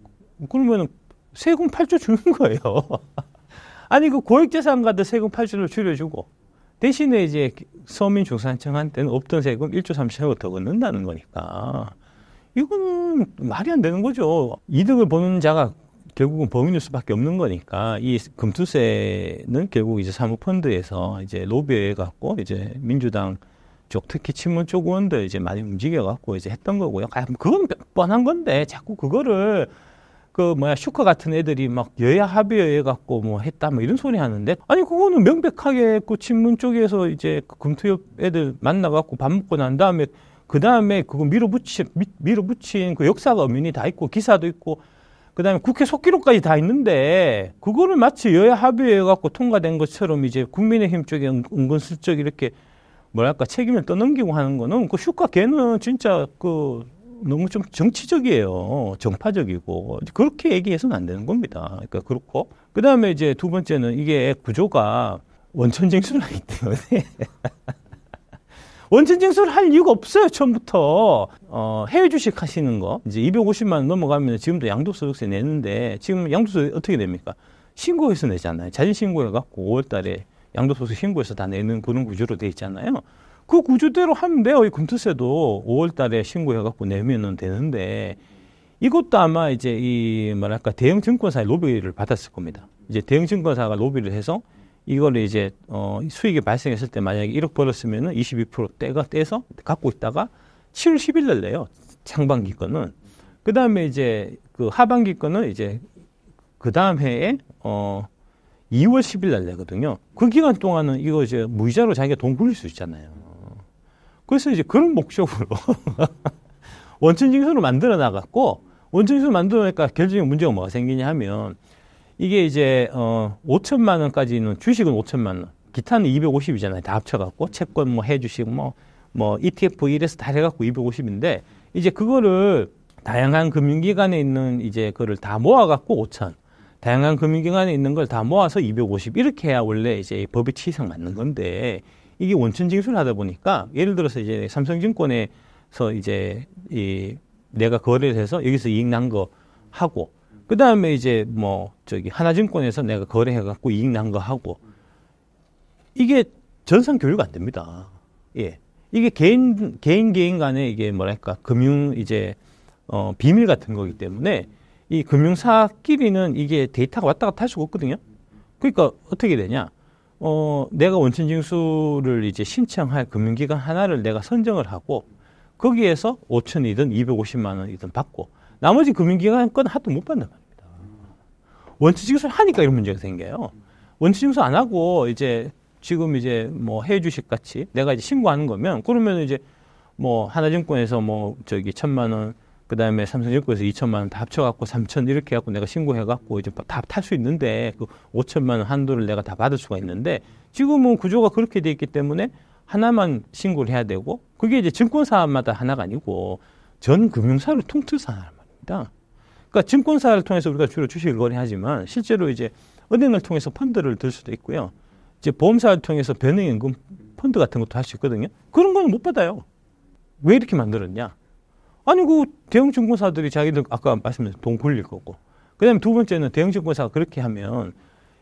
그러면은 세금 8조 주는 거예요. 아니, 그 고액재산가들 세금 8조를 줄여주고, 대신에 이제 서민 중산층한테는 없던 세금 1조 3천억 더 걷는다는 거니까 이건 말이 안 되는 거죠. 이득을 보는 자가 결국은 범인일 수밖에 없는 거니까 이 금투세는 결국 이제 사모펀드에서 이제 로비해 갖고 이제 민주당 쪽 특히 친문 쪽 의원들 이제 많이 움직여 갖고 이제 했던 거고요. 그건 뻔한 건데 자꾸 그거를 슈커 같은 애들이 막 여야 합의해 갖고 뭐 했다 뭐 이런 소리 하는데, 아니 그거는 명백하게 그 친문 쪽에서 이제 그 금투협 애들 만나 갖고 밥 먹고 난 다음에 그 다음에 그거 밀어붙인 그 역사가 엄연히 다 있고 기사도 있고 그 다음에 국회 속기록까지 다 있는데, 그거를 마치 여야 합의해 갖고 통과된 것처럼 이제 국민의힘 쪽에 은근슬쩍 이렇게 뭐랄까 책임을 떠넘기고 하는 거는 그 슈카 걔는 진짜 너무 좀 정치적이에요. 정파적이고. 그렇게 얘기해서는 안 되는 겁니다. 그러니까 그렇고. 그 다음에 이제 두 번째는 이게 구조가 원천징수를 하기 때문에. 원천징수를 할 이유가 없어요, 처음부터. 해외 주식 하시는 거. 이제 250만 원 넘어가면 지금도 양도소득세 내는데, 지금 양도소득 어떻게 됩니까? 신고해서 내잖아요. 자진신고해갖고 5월 달에 양도소득 신고해서 다 내는 그런 구조로 돼 있잖아요. 그 구조대로 하면 돼요. 이 금투세도 5월 달에 신고해갖고 내면은 되는데, 이것도 아마 이제 대형 증권사의 로비를 받았을 겁니다. 이제 대형 증권사가 로비를 해서 이거를 이제, 수익이 발생했을 때 만약에 1억 벌었으면은 22% 떼서 갖고 있다가 7월 10일 날 내요. 상반기 거는. 그 다음에 이제 그 하반기 거는 이제 그 다음 해에 2월 10일 날 내거든요. 그 기간 동안은 이거 이제 무이자로 자기가 돈 굴릴 수 있잖아요. 그래서 이제 그런 목적으로 원천징수를 만들어 나갔고, 원천징수를 만들어니까 결정적인 문제가 뭐가 생기냐 하면, 이게 이제 5천만 원까지는, 주식은 5천만 원, 기타는 250이잖아요. 다 합쳐갖고 채권 뭐 해주식 뭐 ETF 이래서 다 해갖고 250인데, 이제 그거를 다양한 금융기관에 있는 이제 그거를 다 모아갖고 5천, 다양한 금융기관에 있는 걸 다 모아서 250 이렇게 해야 원래 이제 법의 취지상 맞는 건데, 이게 원천징수를 하다 보니까 예를 들어서 이제 삼성증권에서 이제 내가 거래를 해서 여기서 이익 난 거 하고, 그 다음에 이제 뭐 저기 하나증권에서 내가 거래해갖고 이익 난 거 하고, 이게 전산 교류가 안 됩니다. 예. 이게 개인 간에 이게 뭐랄까, 금융 이제, 비밀 같은 거기 때문에 이 금융사끼리는 이게 데이터가 왔다 갔다 할 수가 없거든요. 그러니까 어떻게 되냐. 내가 원천징수를 이제 신청할 금융기관 하나를 내가 선정을 하고, 거기에서 5천이든 250만 원이든 받고, 나머지 금융기관 건 하도 못 받는 말입니다. 원천징수를 하니까 이런 문제가 생겨요. 원천징수 안 하고 이제 지금 이제 뭐 해외주식 같이 내가 이제 신고하는 거면, 그러면 이제 뭐 하나증권에서 뭐 저기 1,000만 원, 그 다음에 삼성증권에서 2천만 원 다 합쳐갖고 3천 이렇게 해갖고 내가 신고해갖고 이제 다 탈 수 있는데, 그 5천만 원 한도를 내가 다 받을 수가 있는데, 지금은 구조가 그렇게 돼 있기 때문에 하나만 신고를 해야 되고, 그게 이제 증권사마다 하나가 아니고 전 금융사를 통틀어서 하는 말입니다. 그러니까 증권사를 통해서 우리가 주로 주식을 거래하지만, 실제로 이제 은행을 통해서 펀드를 들 수도 있고요. 이제 보험사를 통해서 변형연금 펀드 같은 것도 할 수 있거든요. 그런 건 못 받아요. 왜 이렇게 만들었냐? 아니, 그 대형 증권사들이 자기들 아까 말씀드린 돈 굴릴 거고, 그 다음에 두 번째는 대형 증권사가 그렇게 하면,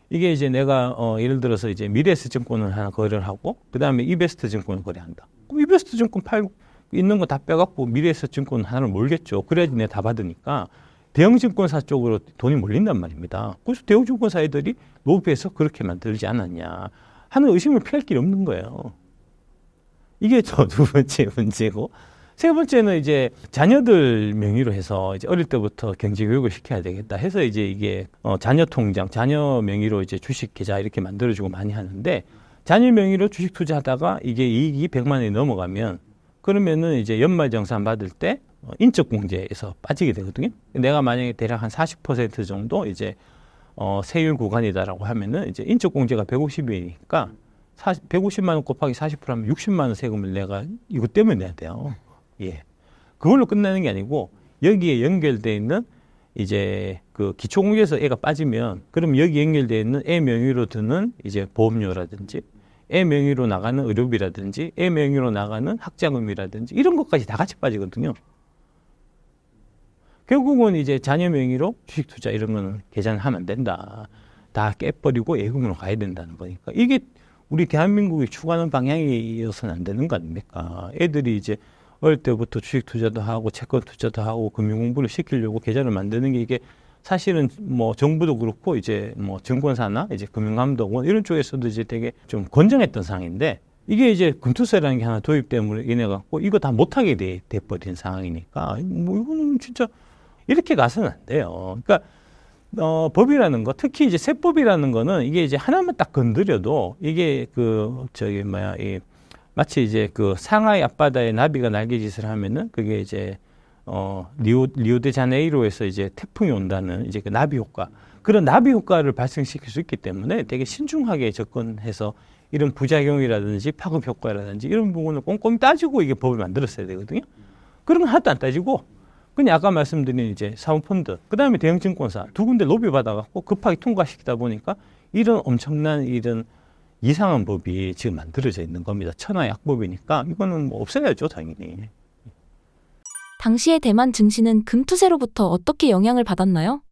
이게 이제 내가 예를 들어서 이제 미래에셋 증권을 하나 거래를 하고, 그 다음에 이베스트 증권을 거래한다. 그럼 이베스트 증권 팔고 있는 거 다 빼갖고 미래에셋 증권 하나를 몰겠죠. 그래야지 내가 다 받으니까 대형 증권사 쪽으로 돈이 몰린단 말입니다. 그래서 대형 증권사 애들이 로비해서 그렇게 만들지 않았냐 하는 의심을 피할 길이 없는 거예요. 이게 저 두 번째 문제고, 세 번째는 이제 자녀들 명의로 해서 이제 어릴 때부터 경제 교육을 시켜야 되겠다 해서 이제 이게 자녀 통장, 자녀 명의로 이제 주식 계좌 이렇게 만들어주고 많이 하는데, 자녀 명의로 주식 투자하다가 이게 이익이 100만 원이 넘어가면, 그러면은 이제 연말정산 받을 때 인적공제에서 빠지게 되거든요. 내가 만약에 대략 한 40% 정도 이제 세율 구간이다라고 하면은 이제 인적공제가 150원이니까 150만 원 곱하기 40%하면 60만 원 세금을 내가 이것 때문에 내야 돼요. 예. 그걸로 끝나는 게 아니고, 여기에 연결되어 있는 이제 그 기초공제에서 애가 빠지면, 그럼 여기 연결되어 있는 애 명의로 드는 이제 보험료라든지, 애 명의로 나가는 의료비라든지, 애 명의로 나가는 학자금이라든지, 이런 것까지 다 같이 빠지거든요. 결국은 이제 자녀 명의로 주식 투자 이런 거는 계산하면 안 된다. 다 깨버리고 예금으로 가야 된다는 거니까. 이게 우리 대한민국이 추구하는 방향이어서는 안 되는 거 아닙니까? 애들이 이제 어릴 때부터 주식 투자도 하고 채권 투자도 하고 금융 공부를 시키려고 계좌를 만드는 게, 이게 사실은 뭐 정부도 그렇고 이제 뭐 증권사나 이제 금융감독원 이런 쪽에서도 이제 되게 좀 권장했던 상황인데, 이게 이제 금투세라는 게 하나 도입됨으로 인해 갖고 이거 다 못하게 돼버린 상황이니까, 뭐 이거는 진짜 이렇게 가서는 안 돼요. 그러니까 법이라는 거, 특히 이제 세법이라는 거는 이게 이제 하나만 딱 건드려도 이게 마치 이제 그 상하이 앞바다에 나비가 날개짓을 하면은, 그게 이제 리오데자네이로에서 이제 태풍이 온다는 이제 그 나비 효과, 그런 나비 효과를 발생시킬 수 있기 때문에 되게 신중하게 접근해서 이런 부작용이라든지 파급 효과라든지 이런 부분을 꼼꼼히 따지고 이게 법을 만들었어야 되거든요. 그런 건 하나도 안 따지고 그냥 아까 말씀드린 이제 사모펀드, 그 다음에 대형 증권사 두 군데 로비 받아갖고 급하게 통과시키다 보니까 이런 엄청난 이런 이상한 법이 지금 만들어져 있는 겁니다. 천하약법이니까 이거는 뭐 없애야죠, 당연히. 당시에 대만 증시는 금투세로부터 어떻게 영향을 받았나요?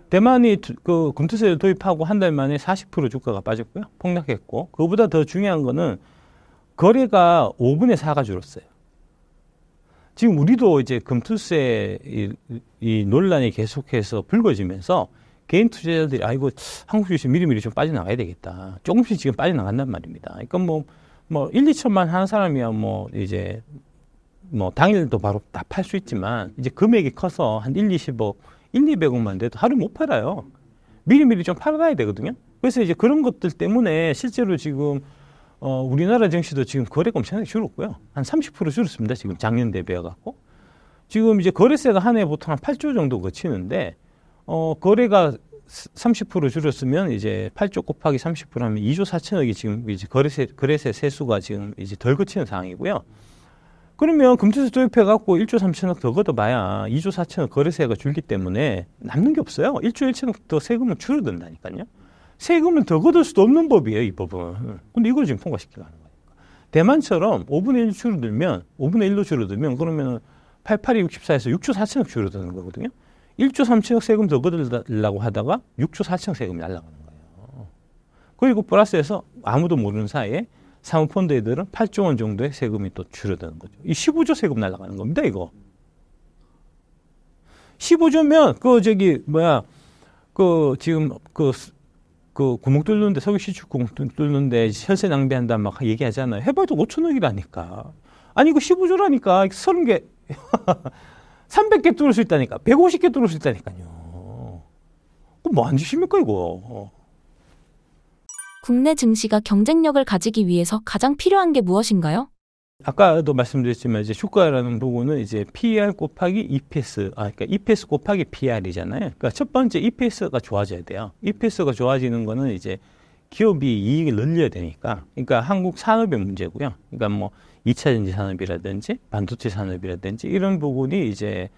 대만이 그 금투세를 도입하고 한 달 만에 40% 주가가 빠졌고요. 폭락했고, 그거보다 더 중요한 거는 거래가 5분의 4가 줄었어요. 지금 우리도 이제 금투세 이 논란이 계속해서 불거지면서 개인 투자자들이 아이고 한국 주식 미리미리 좀 빠져나가야 되겠다. 조금씩 지금 빠져나간단 말입니다. 그러니까 뭐 1, 2천만 하는 사람이야 뭐 이제 뭐 당일도 바로 다 팔 수 있지만 이제 금액이 커서 한 200억, 200억만 돼도 하루 못 팔아요. 미리미리 좀 팔아놔야 되거든요. 그래서 이제 그런 것들 때문에 실제로 지금 우리나라 증시도 지금 거래가 엄청나게 줄었고요. 한 30% 줄었습니다. 지금 작년 대비해 갖고. 지금 이제 거래세가 한 해 보통 한 8조 정도 거치는데 거래가 30% 줄었으면 이제 8조 곱하기 30% 하면 2조 4천억이 지금 이제 거래세 세수가 지금 이제 덜 거치는 상황이고요. 그러면 금투세 도입해 갖고 1조 3천억 더 걷어봐야 2조 4천억 거래세가 줄기 때문에 남는 게 없어요. 1조 1천억 더 세금을 줄어든다니까요. 세금을 더 걷을 수도 없는 법이에요, 이 법은. 근데 이걸 지금 통과시키려고 하는 거니까. 대만처럼 5분의 1 줄어들면, 5분의 1로 줄어들면 그러면 88이 64에서 6조 4천억 줄어드는 거거든요. 1조 3천억 세금 더 걷으려고 하다가 6조 4천억 세금이 날아가는 거예요. 그리고 플러스해서 아무도 모르는 사이에 사모펀드 애들은 8조 원 정도의 세금이 또 줄어드는 거죠. 이 15조 세금 날아가는 겁니다, 이거. 15조면, 지금, 구멍 뚫는데, 석유 시축 구멍 뚫는데 혈세 낭비한다 막 얘기하잖아요. 해봐도 5천억이라니까. 아니, 이거 15조라니까. 30개, 300개 뚫을 수 있다니까. 150개 뚫을 수 있다니까요. 뭐 안 주십니까, 이거. 국내 증시가 경쟁력을 가지기 위해서 가장 필요한 게 무엇인가요? 아까도 말씀드렸지만 이제 주가라는 부분은 이제 PER 곱하기 EPS, 그러니까 EPS 곱하기 PR이잖아요. 그러니까 첫 번째 EPS가 좋아져야 돼요. EPS가 좋아지는 거는 이제 기업이 이익을 늘려야 되니까. 그러니까 한국 산업의 문제고요. 그러니까 뭐 2차 전지 산업이라든지 반도체 산업이라든지 이런 부분이 이제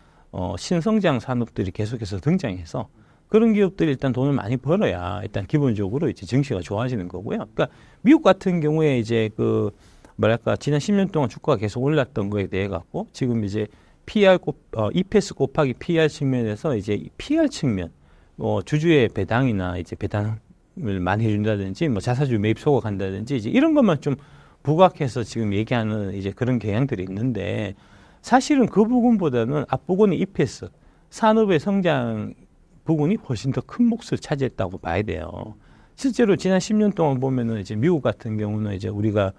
신성장 산업들이 계속해서 등장해서 그런 기업들이 일단 돈을 많이 벌어야 일단 기본적으로 이제 증시가 좋아지는 거고요. 그러니까 미국 같은 경우에 이제 지난 10년 동안 주가가 계속 올랐던 거에 대해 갖고 지금 이제 EPS 곱하기 PR 측면에서 이제 PR 측면, 주주의 배당이나 이제 배당을 많이 해준다든지 뭐 자사주 매입 소각한다든지 이제 이런 것만 좀 부각해서 지금 얘기하는 이제 그런 경향들이 있는데 사실은 그 부분보다는 앞부분의 EPS, 산업의 성장 부분이 훨씬 더 큰 몫을 차지했다고 봐야 돼요. 실제로 지난 10년 동안 보면은 이제 미국 같은 경우는 이제 우리가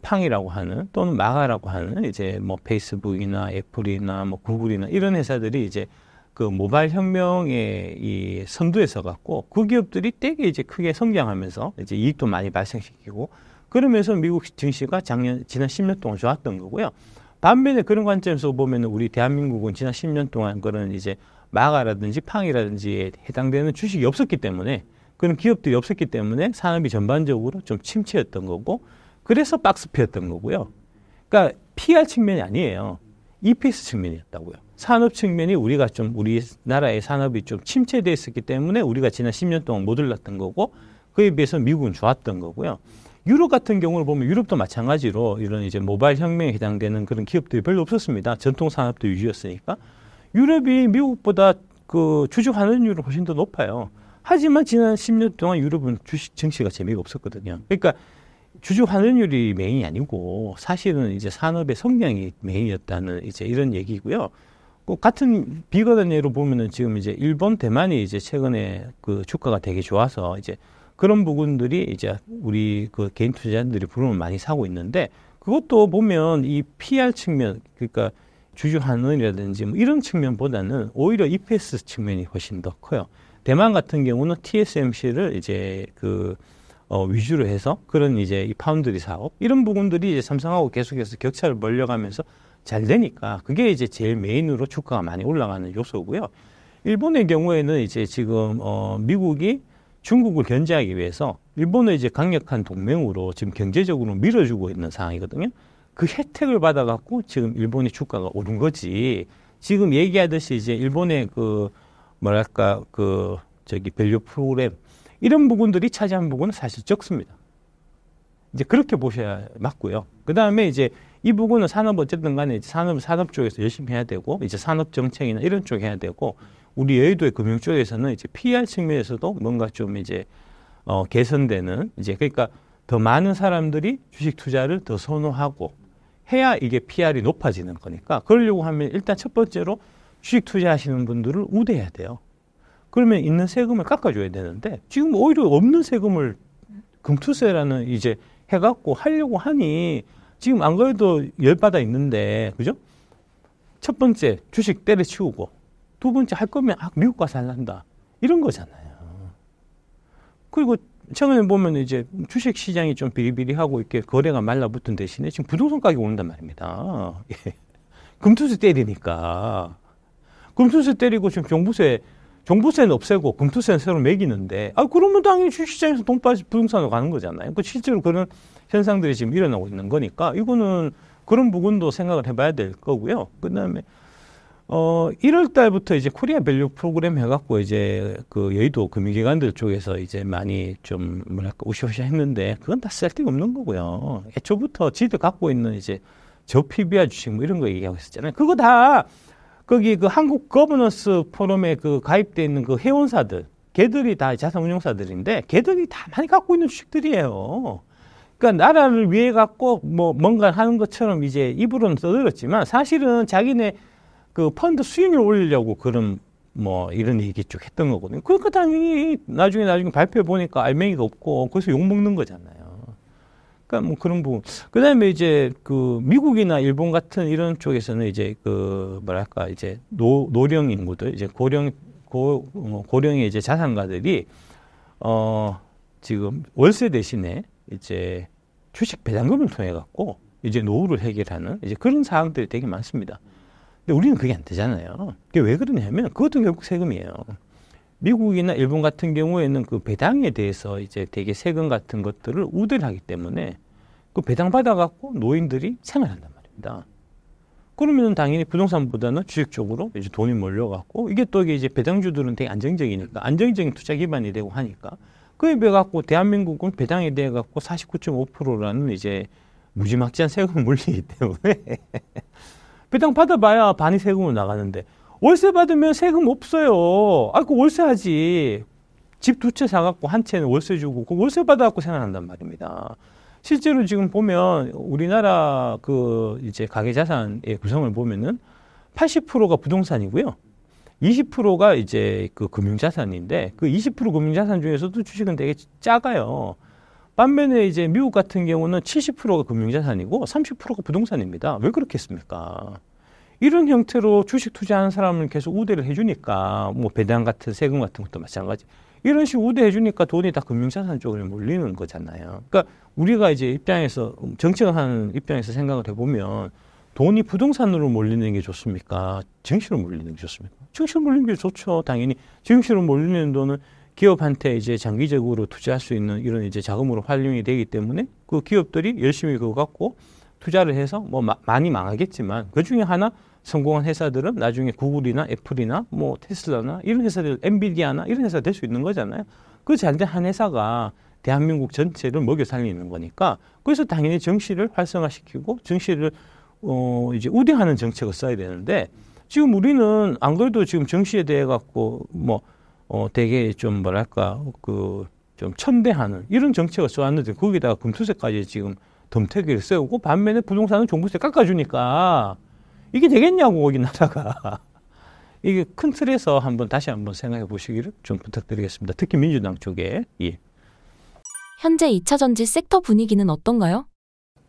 팡이라고 하는 또는 마가라고 하는 이제 뭐 페이스북이나 애플이나 뭐 구글이나 이런 회사들이 이제 모바일 혁명의 이 선두에 서 갖고 그 기업들이 되게 이제 크게 성장하면서 이제 이익도 많이 발생시키고 그러면서 미국 증시가 지난 10년 동안 좋았던 거고요. 반면에 그런 관점에서 보면은 우리 대한민국은 지난 10년 동안 그런 이제 마가라든지 팡이라든지에 해당되는 주식이 없었기 때문에 그런 기업들이 없었기 때문에 산업이 전반적으로 좀 침체였던 거고 그래서 박스피였던 거고요. 그러니까 PR 측면이 아니에요. EPS 측면이었다고요. 산업 측면이 우리나라의 산업이 좀 침체되어 있었기 때문에 우리가 지난 10년 동안 못 올랐던 거고 그에 비해서 미국은 좋았던 거고요. 유럽 같은 경우를 보면 유럽도 마찬가지로 이런 이제 모바일 혁명에 해당되는 그런 기업들이 별로 없었습니다. 전통 산업도 위주였으니까. 유럽이 미국보다 주주 환원율은 훨씬 더 높아요. 하지만 지난 10년 동안 유럽은 주식 증시가 재미가 없었거든요. 그러니까 주주 환원율이 메인이 아니고 사실은 이제 산업의 성장이 메인이었다는 이제 이런 얘기고요. 같은 비거든 예로 보면은 지금 이제 일본, 대만이 이제 최근에 주가가 되게 좋아서 이제 그런 부분들이 이제 우리 개인 투자자들이 부름을 많이 사고 있는데 그것도 보면 이 PR 측면, 그러니까 주주 환원이라든지 뭐 이런 측면보다는 오히려 EPS 측면이 훨씬 더 커요. 대만 같은 경우는 TSMC를 이제 위주로 해서 그런 이제 이 파운드리 사업 이런 부분들이 이제 삼성하고 계속해서 격차를 벌려가면서 잘 되니까 그게 이제 제일 메인으로 주가가 많이 올라가는 요소고요. 일본의 경우에는 이제 지금 미국이 중국을 견제하기 위해서 일본을 이제 강력한 동맹으로 지금 경제적으로 밀어주고 있는 상황이거든요. 그 혜택을 받아갖고 지금 일본의 주가가 오른 거지. 지금 얘기하듯이 이제 일본의 밸류 프로그램 이런 부분들이 차지한 부분은 사실 적습니다. 이제 그렇게 보셔야 맞고요. 그 다음에 이제 이 부분은 산업 어쨌든 간에 산업 쪽에서 열심히 해야 되고 이제 산업 정책이나 이런 쪽 해야 되고 우리 여의도의 금융 쪽에서는 이제 PR 측면에서도 뭔가 좀 이제 개선되는 이제 그러니까 더 많은 사람들이 주식 투자를 더 선호하고 해야 이게 PR이 높아지는 거니까 그러려고 하면 일단 첫 번째로 주식 투자하시는 분들을 우대해야 돼요. 그러면 있는 세금을 깎아줘야 되는데 지금 오히려 없는 세금을 금투세라는 이제 해갖고 하려고 하니 지금 안 그래도 열받아 있는데, 그죠? 첫 번째, 주식 때려치우고, 두 번째, 할 거면 미국 가서 할란다. 이런 거잖아요. 그리고 최근에 보면 이제 주식 시장이 좀 비리비리하고 이렇게 거래가 말라붙은 대신에 지금 부동산 가격이 오른단 말입니다. 예. 금투세 때리니까. 금투세 때리고 지금 종부세는 없애고 금투세는 새로 매기는데, 그러면 당연히 주식시장에서 돈 빠지 부동산으로 가는 거잖아요. 실제로 그런 현상들이 지금 일어나고 있는 거니까, 이거는 그런 부분도 생각을 해봐야 될 거고요. 그 다음에, 1월 달부터 이제 코리아 밸류 프로그램 해갖고 이제 그 여의도 금융기관들 쪽에서 이제 많이 좀 우시우시 했는데, 그건 다 쓸데가 없는 거고요. 애초부터 지들 갖고 있는 이제 저PBR 주식 뭐 이런 거 얘기하고 있었잖아요. 그거 다 거기 그 한국 거버넌스 포럼에 그 가입돼 있는 그 회원사들, 걔들이 다 자산운용사들인데, 걔들이 다 많이 갖고 있는 주식들이에요. 그러니까 나라를 위해 갖고 뭐 뭔가 하는 것처럼 이제 입으로는 떠들었지만, 사실은 자기네 그 펀드 수익률 올리려고 그런 뭐 이런 얘기 쭉 했던 거거든요. 그러니까 당연히 나중에 발표해 보니까 알맹이가 없고, 거기서 욕 먹는 거잖아요. 그러니까 뭐 그런 부분. 그 다음에 이제 그 미국이나 일본 같은 이런 쪽에서는 이제 그 뭐랄까 이제 노령 인구들, 이제 고령의 이제 자산가들이 지금 월세 대신에 이제 주식 배당금을 통해 갖고 이제 노후를 해결하는 이제 그런 사항들이 되게 많습니다. 근데 우리는 그게 안 되잖아요. 그게 왜 그러냐면 그것도 결국 세금이에요. 미국이나 일본 같은 경우에는 그 배당에 대해서 이제 되게 세금 같은 것들을 우대를 하기 때문에 그 배당 받아갖고 노인들이 생활한단 말입니다. 그러면 당연히 부동산보다는 주식 쪽으로 이제 돈이 몰려갖고, 이게 또 이제 배당주들은 되게 안정적이니까, 안정적인 투자 기반이 되고 하니까, 그에 비해 갖고 대한민국은 배당에 대해 갖고 49.5%라는 이제 무지막지한 세금을 물리기 때문에 배당 받아봐야 반이 세금으로 나가는데, 월세 받으면 세금 없어요. 그 월세 하지. 집 두 채 사갖고 한 채는 월세 주고, 그 월세 받아갖고 생활한단 말입니다. 실제로 지금 보면 우리나라 그 이제 가계자산의 구성을 보면은 80%가 부동산이고요. 20%가 이제 그 금융자산인데, 그 20% 금융자산 중에서도 주식은 되게 작아요. 반면에 이제 미국 같은 경우는 70%가 금융자산이고 30%가 부동산입니다. 왜 그렇겠습니까? 이런 형태로 주식 투자하는 사람을 계속 우대를 해주니까, 뭐 배당 같은 세금 같은 것도 마찬가지. 이런 식으로 우대해주니까 돈이 다 금융자산 쪽으로 몰리는 거잖아요. 그러니까 우리가 이제 입장에서, 정책을 하는 입장에서 생각을 해보면, 돈이 부동산으로 몰리는 게 좋습니까? 증시로 몰리는 게 좋습니까? 증시로 몰리는 게 좋죠. 당연히 증시로 몰리는 돈은 기업한테 이제 장기적으로 투자할 수 있는 이런 이제 자금으로 활용이 되기 때문에, 그 기업들이 열심히 그거 갖고 투자를 해서 뭐 많이 망하겠지만, 그 중에 하나 성공한 회사들은 나중에 구글이나 애플이나 뭐 테슬라나 이런 회사들, 엔비디아나 이런 회사가 될 수 있는 거잖아요. 그 잘된 한 회사가 대한민국 전체를 먹여 살리는 거니까, 그래서 당연히 정시를 활성화시키고 정시를 이제 우대하는 정책을 써야 되는데, 지금 우리는 안 그래도 지금 정시에 대해 갖고 뭐 되게 좀 뭐랄까 그 좀 천대하는 이런 정책을 써왔는데, 거기다가 금투세까지 지금 덤태기를 세우고, 반면에 부동산은 종부세 깎아주니까 이게 되겠냐고, 거기 나라가. 이게 큰 틀에서 다시 한번 생각해 보시기를 좀 부탁드리겠습니다. 특히 민주당 쪽에. 예. 현재 2차 전지 섹터 분위기는 어떤가요?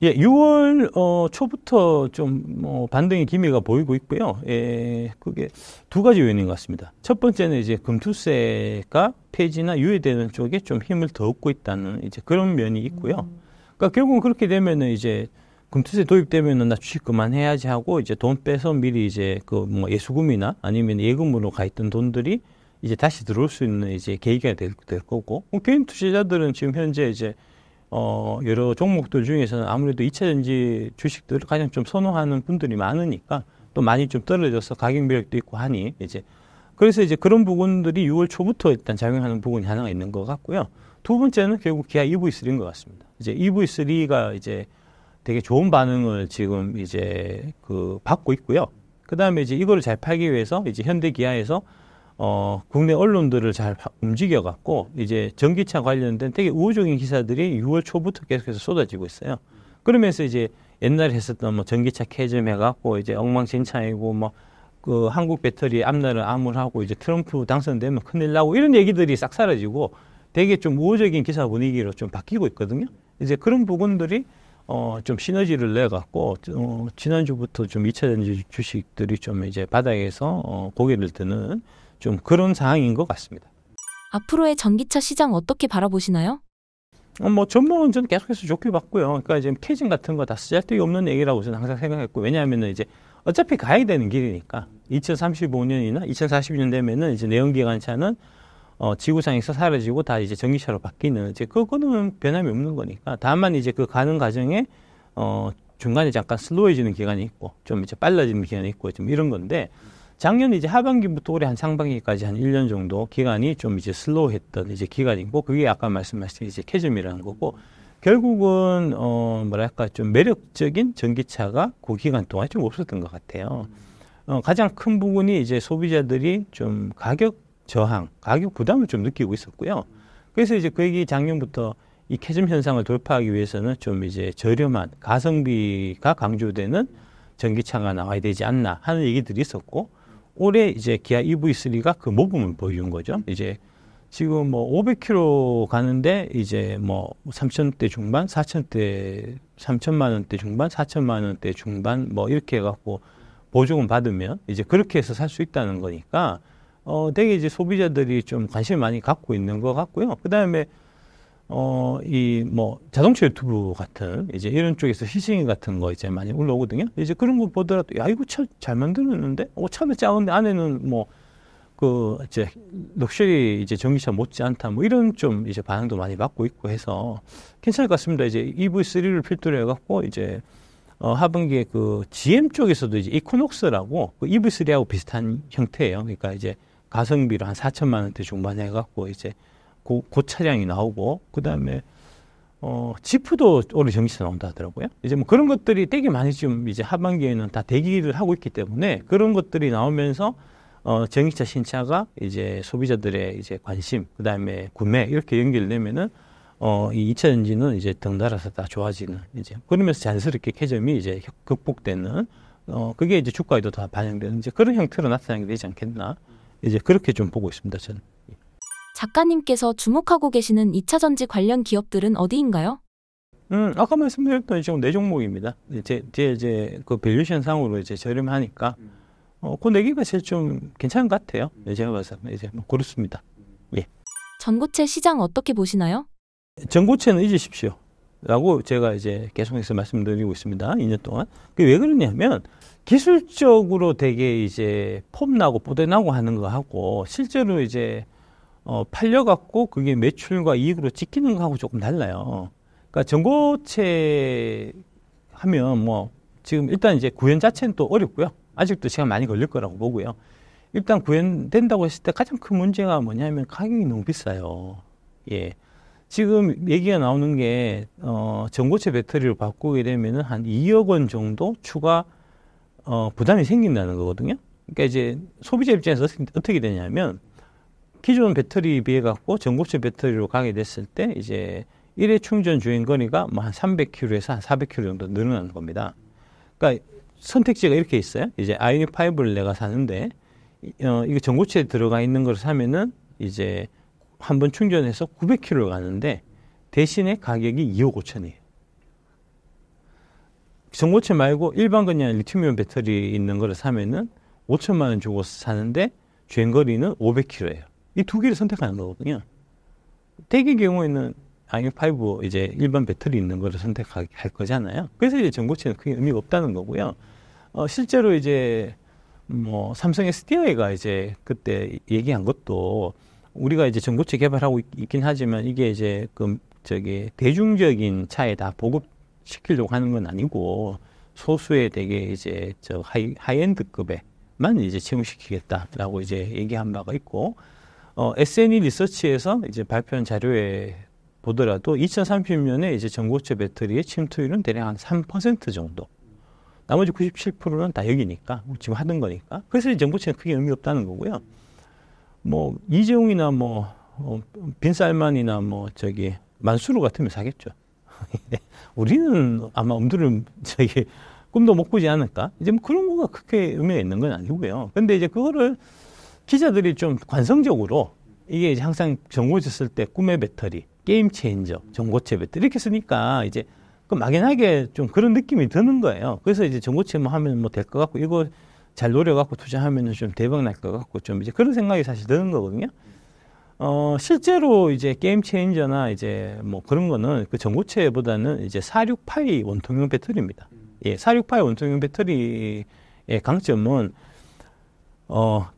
예, 6월 초부터 좀 반등의 기미가 보이고 있고요. 예, 그게 두 가지 요인인 것 같습니다. 첫 번째는 이제 금투세가 폐지나 유예되는 쪽에 좀 힘을 더 얻고 있다는 이제 그런 면이 있고요. 그러니까 결국은 그렇게 되면은 이제 금투세 도입되면은 나 주식 그만해야지 하고 이제 돈 빼서 미리 이제 그 뭐 예수금이나 아니면 예금으로 가 있던 돈들이 이제 다시 들어올 수 있는 이제 계기가 될 거고, 개인 투자자들은 지금 현재 이제 여러 종목들 중에서는 아무래도 2차 전지 주식들을 가장 좀 선호하는 분들이 많으니까 또 많이 좀 떨어져서 가격 매력도 있고 하니, 이제 그래서 이제 그런 부분들이 6월 초부터 일단 작용하는 부분이 하나가 있는 것 같고요. 두 번째는 결국 기아 EV3인 것 같습니다. 이제 EV3가 이제 되게 좋은 반응을 지금 이제 그 받고 있고요. 그 다음에 이제 이거를 잘 팔기 위해서 이제 현대 기아에서 국내 언론들을 잘 움직여갖고 이제 전기차 관련된 되게 우호적인 기사들이 6월 초부터 계속해서 쏟아지고 있어요. 그러면서 이제 옛날에 했었던 뭐 전기차 캐즘 해갖고 이제 엉망진창이고 뭐 그 한국 배터리 앞날을 암울하고 이제 트럼프 당선되면 큰일 나고 이런 얘기들이 싹 사라지고 되게 좀 우호적인 기사 분위기로 좀 바뀌고 있거든요. 이제 그런 부분들이 좀 시너지를 내갖고, 지난주부터 좀 2차전지 주식들이 좀 이제 바닥에서, 고개를 드는 좀 그런 상황인 것 같습니다. 앞으로의 전기차 시장 어떻게 바라보시나요? 뭐, 전망은 저는 계속해서 좋게 봤고요. 그러니까 이제 캐진 같은 거 다 쓰잘데기 없는 얘기라고 저는 항상 생각했고, 왜냐하면은 이제 어차피 가야 되는 길이니까, 2035년이나 2040년 되면은 이제 내연기관차는 지구상에서 사라지고 다 이제 전기차로 바뀌는, 이제 그거는 변함이 없는 거니까. 다만 이제 그 가는 과정에, 중간에 잠깐 슬로워지는 기간이 있고, 좀 이제 빨라지는 기간이 있고, 좀 이런 건데, 작년 이제 하반기부터 올해 한 상반기까지 한 1년 정도 기간이 좀 이제 슬로우했던 이제 기간이고, 그게 아까 말씀하신 이제 캐즘이라는 거고, 결국은, 뭐랄까, 좀 매력적인 전기차가 그 기간 동안 좀 없었던 것 같아요. 가장 큰 부분이 이제 소비자들이 좀 가격 저항, 가격 부담을 좀 느끼고 있었고요. 그래서 이제 그 얘기 작년부터 이 캐즘 현상을 돌파하기 위해서는 좀 이제 저렴한 가성비가 강조되는 전기차가 나와야 되지 않나 하는 얘기들이 있었고, 올해 이제 기아 EV3가 그 모범을 보여준 거죠. 이제 지금 뭐 500km 가는데 이제 뭐 3,000대 중반, 4,000대, 3천만 원대 중반, 4천만 원대 중반 뭐 이렇게 해갖고 보조금 받으면 이제 그렇게 해서 살 수 있다는 거니까 되게 이제 소비자들이 좀 관심을 많이 갖고 있는 것 같고요. 그 다음에 이 뭐 자동차 유튜브 같은 이제 이런 쪽에서 시승 같은 거 이제 많이 올라오거든요. 이제 그런 거 보더라도 야 이거 차 잘 만들었는데, 차는 작은데 안에는 뭐 그 이제 럭셔리 이제 전기차 못지 않다 뭐 이런 좀 이제 반응도 많이 받고 있고 해서 괜찮을 것 같습니다. 이제 EV3를 필두로 해갖고 이제 하반기에 그 GM 쪽에서도 이제 이코녹스라고 그 EV3하고 비슷한 형태예요. 그러니까 이제 가성비로 한 4천만 원대 중반에 해갖고 이제 그 차량이 나오고, 그 다음에 지프도 올해 전기차 나온다 하더라고요. 이제 뭐 그런 것들이 되게 많이 좀 이제 하반기에는 다 대기를 하고 있기 때문에 그런 것들이 나오면서 전기차 신차가 이제 소비자들의 이제 관심, 그 다음에 구매 이렇게 연결되면은 이 2차 전지는 이제 덩달아서 다 좋아지는, 이제 그러면서 자연스럽게 캐즘이 이제 극복되는, 그게 이제 주가에도 다 반영되는 이제 그런 형태로 나타나게 되지 않겠나, 이제 그렇게 좀 보고 있습니다, 저는. 작가님께서 주목하고 계시는 2차 전지 관련 기업들은 어디인가요? 아까 말씀드렸던 지금 네 종목입니다. 이제 그 밸류에이션 상으로 이제 저렴하니까, 그 네 개가 제일 좀 괜찮은 것 같아요. 제가 봐서 이제 뭐 그렇습니다. 예. 전고체 시장 어떻게 보시나요? 전고체는 잊으십시오. 라고 제가 이제 계속해서 말씀드리고 있습니다. 2년 동안. 그게 왜 그러냐면, 기술적으로 되게 이제 폼나고 뽀대나고 하는 거 하고, 실제로 이제, 팔려갖고 그게 매출과 이익으로 찍히는 거하고 조금 달라요. 그러니까 전고체 하면 뭐, 지금 일단 이제 구현 자체는 또 어렵고요. 아직도 시간 많이 걸릴 거라고 보고요. 일단 구현된다고 했을 때 가장 큰 문제가 뭐냐면 가격이 너무 비싸요. 예. 지금 얘기가 나오는 게, 전고체 배터리를 바꾸게 되면은 한 2억 원 정도 추가, 부담이 생긴다는 거거든요. 그러니까 이제 소비자 입장에서 어떻게 되냐면, 기존 배터리에 비해 갖고 전고체 배터리로 가게 됐을 때 이제 1회 충전 주행 거리가 뭐 한 300km에서 한 400km 정도 늘어나는 겁니다. 그러니까 선택지가 이렇게 있어요. 이제 아이오닉 5를 내가 사는데, 이거 전고체에 들어가 있는 걸 사면은 이제 한번 충전해서 900km를 가는데 대신에 가격이 2억 5천이에요. 전고체 말고 일반 그냥 리튬이온 배터리 있는 거를 사면은 5천만 원 주고 사는데 주행거리는 500km예요. 이 두 개를 선택하는 거거든요. 대개 경우에는 아이오닉5 이제 일반 배터리 있는 거를 선택할 거잖아요. 그래서 이제 전고체는 크게 의미가 없다는 거고요. 실제로 이제 뭐 삼성 SDI가 이제 그때 얘기한 것도, 우리가 이제 전고체 개발하고 있긴 하지만 이게 이제 그 대중적인 차에 다 보급시키려고 하는 건 아니고 소수의 되게 이제 하이엔드급에만 이제 채용시키겠다라고 이제 얘기한 바가 있고, SNE 리서치에서 이제 발표한 자료에 보더라도 2030년에 이제 전고체 배터리의 침투율은 대략 한 3% 정도. 나머지 97%는 다 여기니까, 지금 하던 거니까. 그래서 이 전고체는 크게 의미 없다는 거고요. 뭐, 이재용이나 뭐, 빈살만이나 뭐, 만수르 같으면 사겠죠. 우리는 아마 엄두를, 꿈도 못 꾸지 않을까? 이제 뭐 그런 거가 크게 의미가 있는 건 아니고요. 근데 이제 그거를 기자들이 좀 관성적으로, 이게 이제 항상 전고체 쓸 때 꿈의 배터리, 게임 체인저, 전고체 배터리 이렇게 쓰니까 이제 그 막연하게 좀 그런 느낌이 드는 거예요. 그래서 이제 전고체 뭐 하면 뭐 될 것 같고, 이거 잘 노려갖고 투자하면은 좀 대박 날 것 같고, 좀 이제 그런 생각이 사실 드는 거거든요. 실제로 이제 게임 체인저나 이제 뭐 그런 거는 그 전고체보다는 이제 46파이 원통형 배터리입니다. 예, 46파이 원통형 배터리의 강점은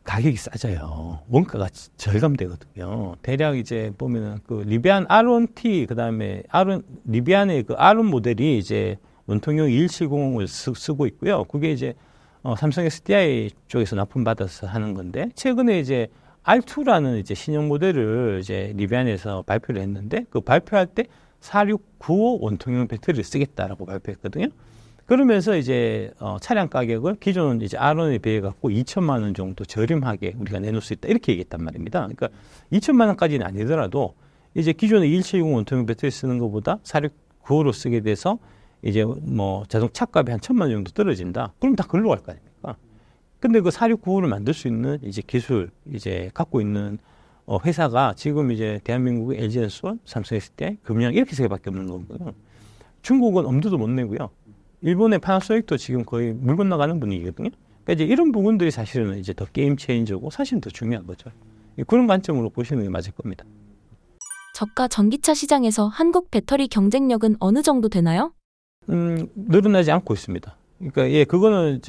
가격이 싸져요. 원가가 절감되거든요. 대략 이제 보면은 그 리비안 R1T, 그 다음에 리비안의 그 R1 모델이 이제 원통형 2170을 쓰고 있고요. 그게 이제 삼성 SDI 쪽에서 납품받아서 하는 건데, 최근에 이제 R2라는 이제 신형 모델을 이제 리비안에서 발표를 했는데, 그 발표할 때 4695 원통형 배터리를 쓰겠다라고 발표했거든요. 그러면서 이제 차량 가격을 기존 이제 R1에 비해 갖고 2천만 원 정도 저렴하게 우리가 내놓을 수 있다, 이렇게 얘기했단 말입니다. 그러니까 2천만 원까지는 아니더라도 이제 기존의 2170 원통형 배터리 쓰는 것보다 4695로 쓰게 돼서 이제 뭐 자동차 값이 한 1,000만 원 정도 떨어진다. 그럼 다 글로 갈 거 아닙니까? 근데 그 4695를 만들 수 있는 이제 기술 이제 갖고 있는 회사가 지금 이제 대한민국의 LG엔솔, 삼성 SDI, 금양 이렇게 세 개밖에 없는 거고요. 중국은 엄두도 못 내고요. 일본의 파나소닉도 지금 거의 물 건너가는 분위기거든요. 그러니까 이제 이런 부분들이 사실은 이제 더 게임 체인저고 사실은 더 중요한 거죠. 그런 관점으로 보시는 게 맞을 겁니다. 저가 전기차 시장에서 한국 배터리 경쟁력은 어느 정도 되나요? 늘어나지 않고 있습니다. 그러니까 예, 그거는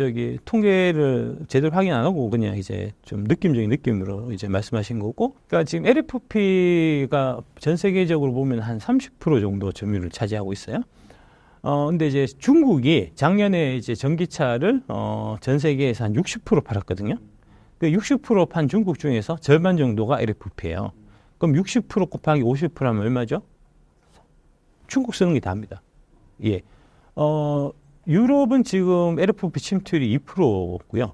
통계를 제대로 확인 안 하고 그냥 이제 좀 느낌적인 느낌으로 이제 말씀하신 거고, 그러니까 지금 LFP가 전 세계적으로 보면 한 30% 정도 점유율을 차지하고 있어요. 근데 이제 중국이 작년에 이제 전기차를 전 세계에서 한 60% 팔았거든요. 그 60% 판 중국 중에서 절반 정도가 LFP예요. 그럼 60% 곱하기 50% 하면 얼마죠? 중국 쓰는 게 다입니다. 예. 유럽은 지금 LFP 침투율이 2%고요.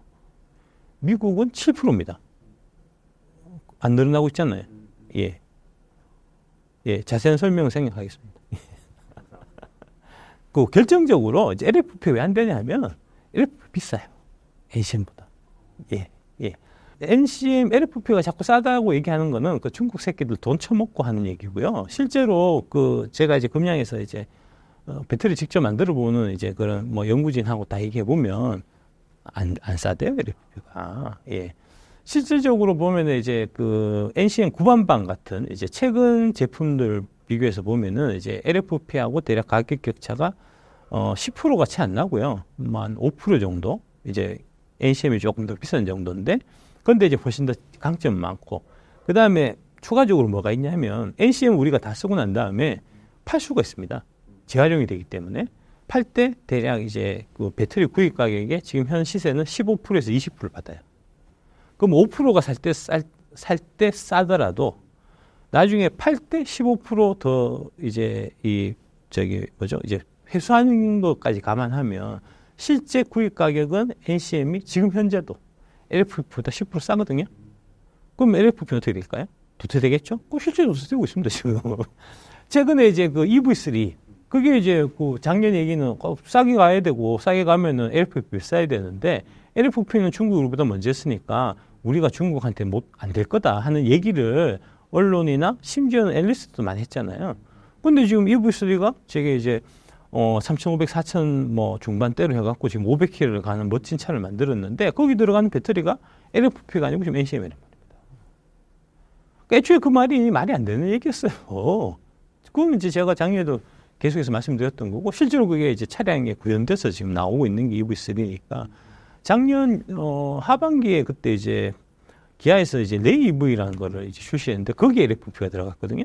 미국은 7%입니다. 안 늘어나고 있잖아요. 예. 예, 자세한 설명을 생략하겠습니다. 그 결정적으로 이제 LFP 왜 안 되냐 하면 LFP 비싸요. NCM보다. 예, 예. NCM LFP가 자꾸 싸다고 얘기하는 거는 그 중국 새끼들 돈 처먹고 하는 얘기고요. 실제로 그 제가 이제 금양에서 이제 배터리 직접 만들어 보는 이제 그런 뭐 연구진하고 다 얘기해 보면 안 싸대요, LFP가. 예. 실질적으로 보면 이제 그 NCM 9반방 같은 이제 최근 제품들 비교해서 보면은 이제 LFP하고 대략 가격 격차가 10%가 채 안 나고요. 한 5% 정도. 이제 NCM이 조금 더 비싼 정도인데, 그런데 이제 훨씬 더 강점 많고, 그 다음에 추가적으로 뭐가 있냐면 NCM 우리가 다 쓰고 난 다음에 팔 수가 있습니다. 재활용이 되기 때문에 팔 때 대략 이제 그 배터리 구입 가격에 지금 현 시세는 15%에서 20%를 받아요. 그럼 5%가 살 때 싸더라도 나중에 팔 때 15% 이제 이제 회수하는 것까지 감안하면 실제 구입 가격은 NCM이 지금 현재도 LFP보다 10% 싸거든요. 그럼 LFP는 어떻게 될까요? 도태되겠죠? 실제로 도태되고 있습니다, 지금. 최근에 이제 그 EV3, 그게 이제 그 작년 얘기는 싸게 가야 되고, 싸게 가면은 LFP 싸야 되는데, LFP는 중국이 우리보다 먼저 했으니까 우리가 중국한테 안 될 거다 하는 얘기를 언론이나 심지어는 앨리스트도 많이 했잖아요. 근데 지금 EV3가 제게 이제 3,500, 4,000 뭐 중반대로 해갖고 지금 500km를 가는 멋진 차를 만들었는데, 거기 들어가는 배터리가 LFP가 아니고 지금 NCM이란 말입니다. 그러니까 애초에 그 말이 안 되는 얘기였어요. 그건 이제 제가 작년에도 계속해서 말씀드렸던 거고, 실제로 그게 이제 차량에 구현돼서 지금 나오고 있는 게 EV3니까, 작년 하반기에 그때 이제 기아에서 이제 레이 EV라는 거를 이제 출시했는데 거기에 LFP가 들어갔거든요.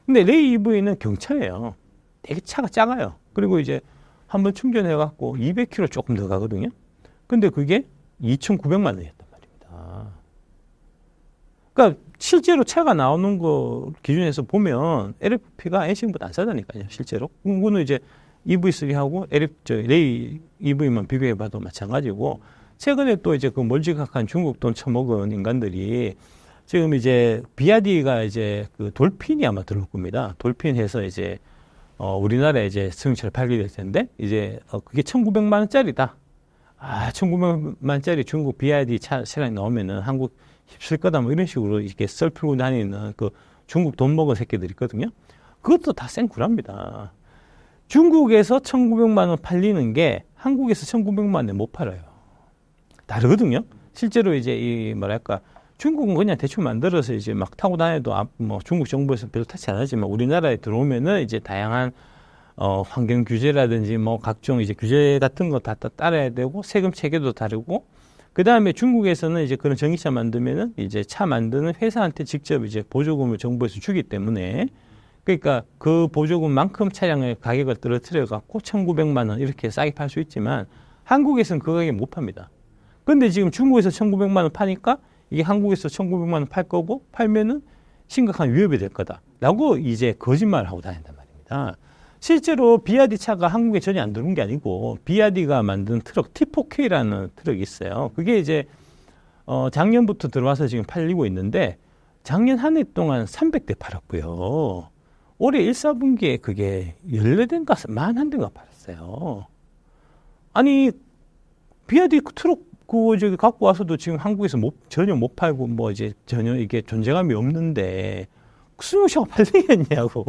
근데 레이 EV는 경차예요. 되게 차가 작아요. 그리고 이제 한번 충전해갖고 200km 조금 더 가거든요. 근데 그게 2,900만 원이었단 말입니다. 그러니까 실제로 차가 나오는 거 기준에서 보면 LFP가 NCM보다 안 싸다니까요, 실제로. 그거는 이제 EV3하고 레이 EV만 비교해봐도 마찬가지고, 최근에 또 이제 그 몰지각한 중국 돈 처먹은 인간들이 지금 이제 BYD가 이제 그 돌핀이 아마 들어올 겁니다. 돌핀 해서 이제 우리나라에 이제 승용차를 팔게 될 텐데, 이제 그게 1,900만 원짜리다. 1,900만 원짜리 중국 BYD 차량이 나오면은 한국 휩쓸 거다, 뭐 이런 식으로 이렇게 썰 풀고 다니는 그 중국 돈 먹은 새끼들이 있거든요. 그것도 다 생구랍니다. 중국에서 1,900만 원 팔리는 게 한국에서 1,900만 원에 못 팔아요. 다르거든요. 실제로 이제 이 뭐랄까 중국은 그냥 대충 만들어서 이제 막 타고 다녀도 뭐 중국 정부에서 별로 터치 안 하지만 우리나라에 들어오면은 이제 다양한 환경 규제라든지 뭐 각종 이제 규제 같은 거 다 따라야 되고 세금 체계도 다르고 그 다음에 중국에서는 이제 그런 전기차 만들면은 이제 차 만드는 회사한테 직접 이제 보조금을 정부에서 주기 때문에 그러니까 그 보조금만큼 차량의 가격을 떨어뜨려 갖고 1,900만 원 이렇게 싸게 팔 수 있지만 한국에서는 그 가격에 못 팝니다. 근데 지금 중국에서 1,900만 원 파니까 이게 한국에서 1,900만 원 팔 거고 팔면은 심각한 위협이 될 거다라고 이제 거짓말을 하고 다닌단 말입니다. 실제로 비아디 차가 한국에 전혀 안 들어온 게 아니고 비아디가 만든 트럭 T4K라는 트럭이 있어요. 그게 이제 작년부터 들어와서 지금 팔리고 있는데 작년 한 해 동안 300대 팔았고요. 올해 1, 4분기에 그게 14대인가 41대인가 팔았어요. 아니 비아디 트럭 저기 갖고 와서도 지금 한국에서 전혀 못 팔고 뭐 이제 전혀 이게 존재감이 없는데 승용차가 팔리겠냐고.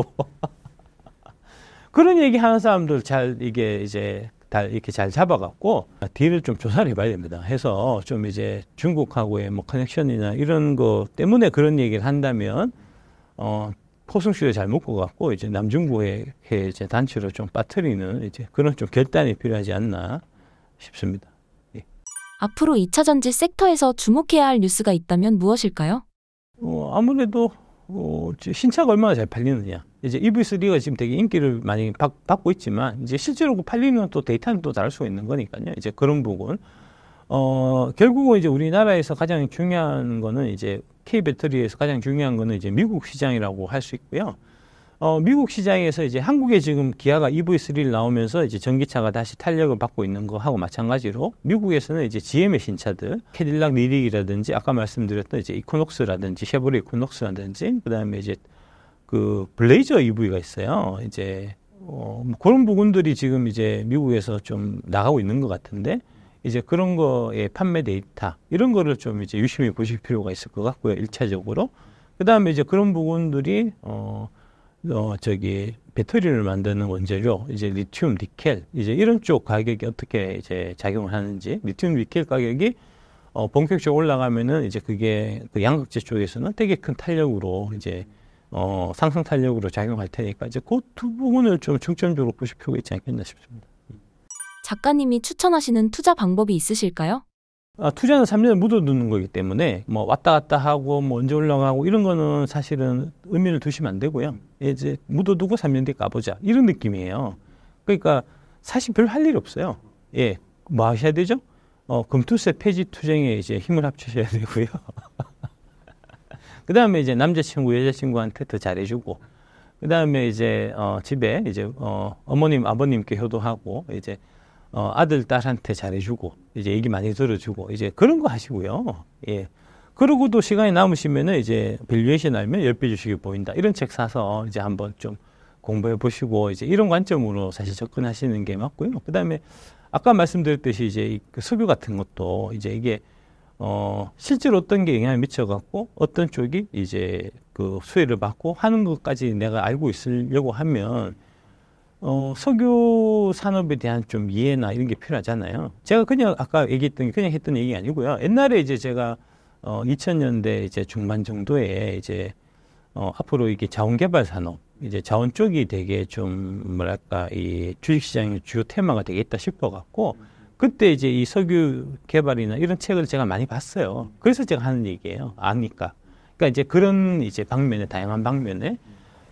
그런 얘기 하는 사람들 이게 이제 다 이렇게 잘 잡아갖고 뒤를 좀 조사를 해봐야 됩니다. 해서 좀 이제 중국하고의 뭐 커넥션이나 이런 거 때문에 그런 얘기를 한다면 포승수에 잘 묶어갖고 이제 남중국의 이제 단체로 좀 빠뜨리는 이제 그런 좀 결단이 필요하지 않나 싶습니다. 예. 앞으로 2차 전지 섹터에서 주목해야 할 뉴스가 있다면 무엇일까요? 아무래도 신차가 얼마나 잘 팔리느냐. 이제 EV3가 지금 되게 인기를 많이 받고 있지만 이제 실제로 팔리는 또 데이터는 또 다를 수가 있는 거니까요. 이제 그런 부분. 결국은 이제 우리나라에서 가장 중요한 거는 이제 K 배터리에서 가장 중요한 거는 이제 미국 시장이라고 할 수 있고요. 미국 시장에서 이제 한국에 지금 기아가 EV3를 나오면서 이제 전기차가 다시 탄력을 받고 있는 거하고 마찬가지로 미국에서는 이제 GM의 신차들, 캐딜락 리릭이라든지 아까 말씀드렸던 이제 이코녹스라든지 쉐보레 이코녹스라든지 그다음에 이제 그 블레이저 EV가 있어요. 이제 뭐 그런 부분들이 지금 이제 미국에서 좀 나가고 있는 것 같은데 이제 그런 거의 판매 데이터 이런 거를 좀 이제 유심히 보실 필요가 있을 것 같고요. 1차적으로. 그다음에 이제 그런 부분들이 배터리를 만드는 원재료, 이제 리튬, 니켈, 이제 이런 쪽 가격이 어떻게 이제 작용을 하는지, 리튬, 니켈 가격이 본격적으로 올라가면은 이제 그게 그 양극재 쪽에서는 되게 큰 탄력으로 이제 상승 탄력으로 작용할 테니까 이제 그 두 부분을 좀 중점적으로 보실 필요가 있지 않겠나 싶습니다. 작가님이 추천하시는 투자 방법이 있으실까요? 투자는 3년을 묻어두는 거기 때문에 뭐 왔다 갔다 하고 뭐 언제 올라가고 이런 거는 사실은 의미를 두시면 안 되고요. 이제 묻어두고 3년 뒤에 까보자 이런 느낌이에요. 그러니까 사실 별 할 일이 없어요. 예, 뭐 하셔야 되죠? 금투세 폐지 투쟁에 이제 힘을 합치셔야 되고요. 그 다음에 이제 남자친구, 여자친구한테 더 잘해주고, 그 다음에 이제 집에 이제 어머님, 아버님께 효도하고 이제 아들, 딸한테 잘해주고, 이제 얘기 많이 들어주고, 이제 그런 거 하시고요. 예. 그러고도 시간이 남으시면은 이제 밸류에이션 알면 10배 주식이 보인다. 이런 책 사서 이제 한번 좀 공부해 보시고, 이제 이런 관점으로 사실 접근하시는 게 맞고요. 그 다음에 아까 말씀드렸듯이 이제 그 석유 같은 것도 이제 이게, 실제로 어떤 게 영향을 미쳐갖고 어떤 쪽이 이제 그 수혜를 받고 하는 것까지 내가 알고 있으려고 하면, 석유 산업에 대한 좀 이해나 이런 게 필요하잖아요. 제가 그냥 아까 얘기했던 게 그냥 했던 얘기 아니고요. 옛날에 이제 제가 2000년대 이제 중반 정도에 이제 앞으로 이게 자원개발 산업, 이제 자원 쪽이 되게 좀 뭐랄까 이 주식시장의 주요 테마가 되겠다 싶어갖고 그때 이제 이 석유 개발이나 이런 책을 제가 많이 봤어요. 그래서 제가 하는 얘기예요. 아니까. 그러니까 이제 그런 이제 방면에 다양한 방면에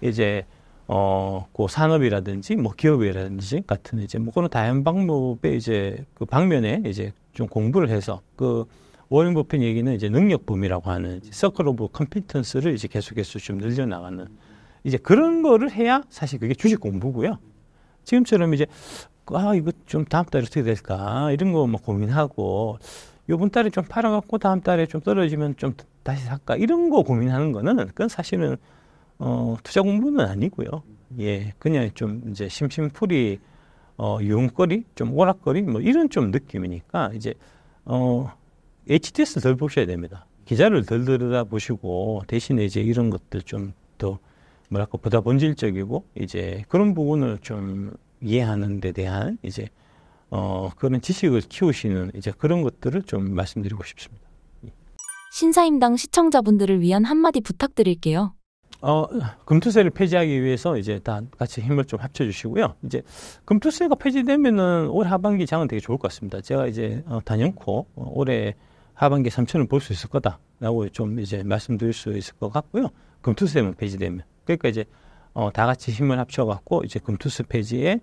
이제 그 산업이라든지 뭐 기업이라든지 같은 이제 뭐 그런 다양한 방법의 이제 그 방면에 이제 좀 공부를 해서 그 워렌 버핏 얘기는 이제 능력 범위라고 하는 서클 오브 컴피턴스를 이제 계속해서 좀 늘려나가는 이제 그런 거를 해야 사실 그게 주식 공부고요. 지금처럼 이제 이거 좀 다음 달에 어떻게 될까 이런 거 뭐 고민하고 요번 달에 좀 팔아갖고 다음 달에 좀 떨어지면 좀 다시 살까 이런 거 고민하는 거는 그건 사실은 투자 공부는 아니고요. 예, 그냥 좀 이제 심심풀이 유흥거리, 좀 오락거리 뭐 이런 좀 느낌이니까 이제 HTS 덜 보셔야 됩니다. 기자를 덜 들여다보시고 대신에 이제 이런 것들 좀 더 뭐랄까 보다 본질적이고 이제 그런 부분을 좀 이해하는 데 대한 이제 그런 지식을 키우시는 이제 그런 것들을 좀 말씀드리고 싶습니다. 신사임당 시청자분들을 위한 한마디 부탁드릴게요. 금투세를 폐지하기 위해서 이제 다 같이 힘을 좀 합쳐주시고요. 이제 금투세가 폐지되면은 올 하반기 장은 되게 좋을 것 같습니다. 제가 이제 단연코 올해 하반기 3천을 볼 수 있을 거다라고 좀 이제 말씀드릴 수 있을 것 같고요. 금투세만 폐지되면. 그러니까 이제 다 같이 힘을 합쳐갖고 이제 금투세 폐지에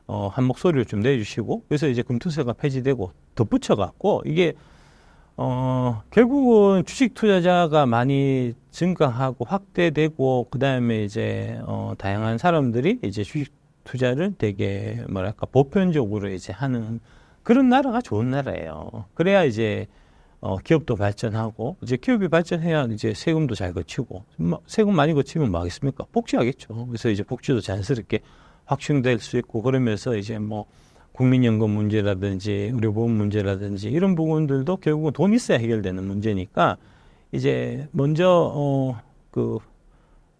한 목소리를 좀 내주시고, 그래서 이제 금투세가 폐지되고 덧붙여갖고 이게 결국은 주식 투자자가 많이 증가하고 확대되고, 그 다음에 이제 다양한 사람들이 이제 주식 투자를 되게 뭐랄까 보편적으로 이제 하는 그런 나라가 좋은 나라예요. 그래야 이제 기업도 발전하고, 이제 기업이 발전해야 이제 세금도 잘 거치고, 세금 많이 거치면 뭐 하겠습니까? 복지하겠죠. 그래서 이제 복지도 자연스럽게 확충될 수 있고, 그러면서 이제 뭐 국민연금 문제라든지 의료보험 문제라든지 이런 부분들도 결국은 돈 있어야 해결되는 문제니까, 이제 먼저 그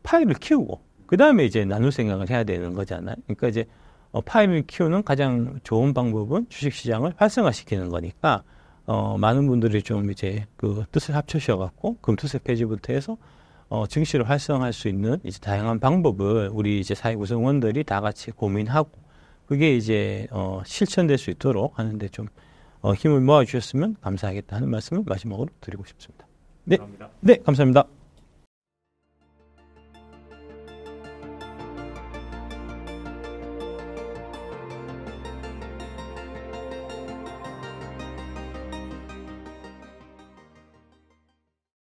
파일을 키우고 그 다음에 이제 나눌 생각을 해야 되는 거잖아요. 그러니까 이제 파일을 키우는 가장 좋은 방법은 주식시장을 활성화시키는 거니까, 많은 분들이 좀 이제 그 뜻을 합쳐셔갖고 금투세 폐지부터 해서 증시를 활성화할 수 있는 이제 다양한 방법을 우리 이제 사회 구성원들이 다 같이 고민하고, 그게 이제 실천될 수 있도록 하는데 좀 힘을 모아주셨으면 감사하겠다 하는 말씀을 마지막으로 드리고 싶습니다. 네, 감사합니다. 네, 감사합니다.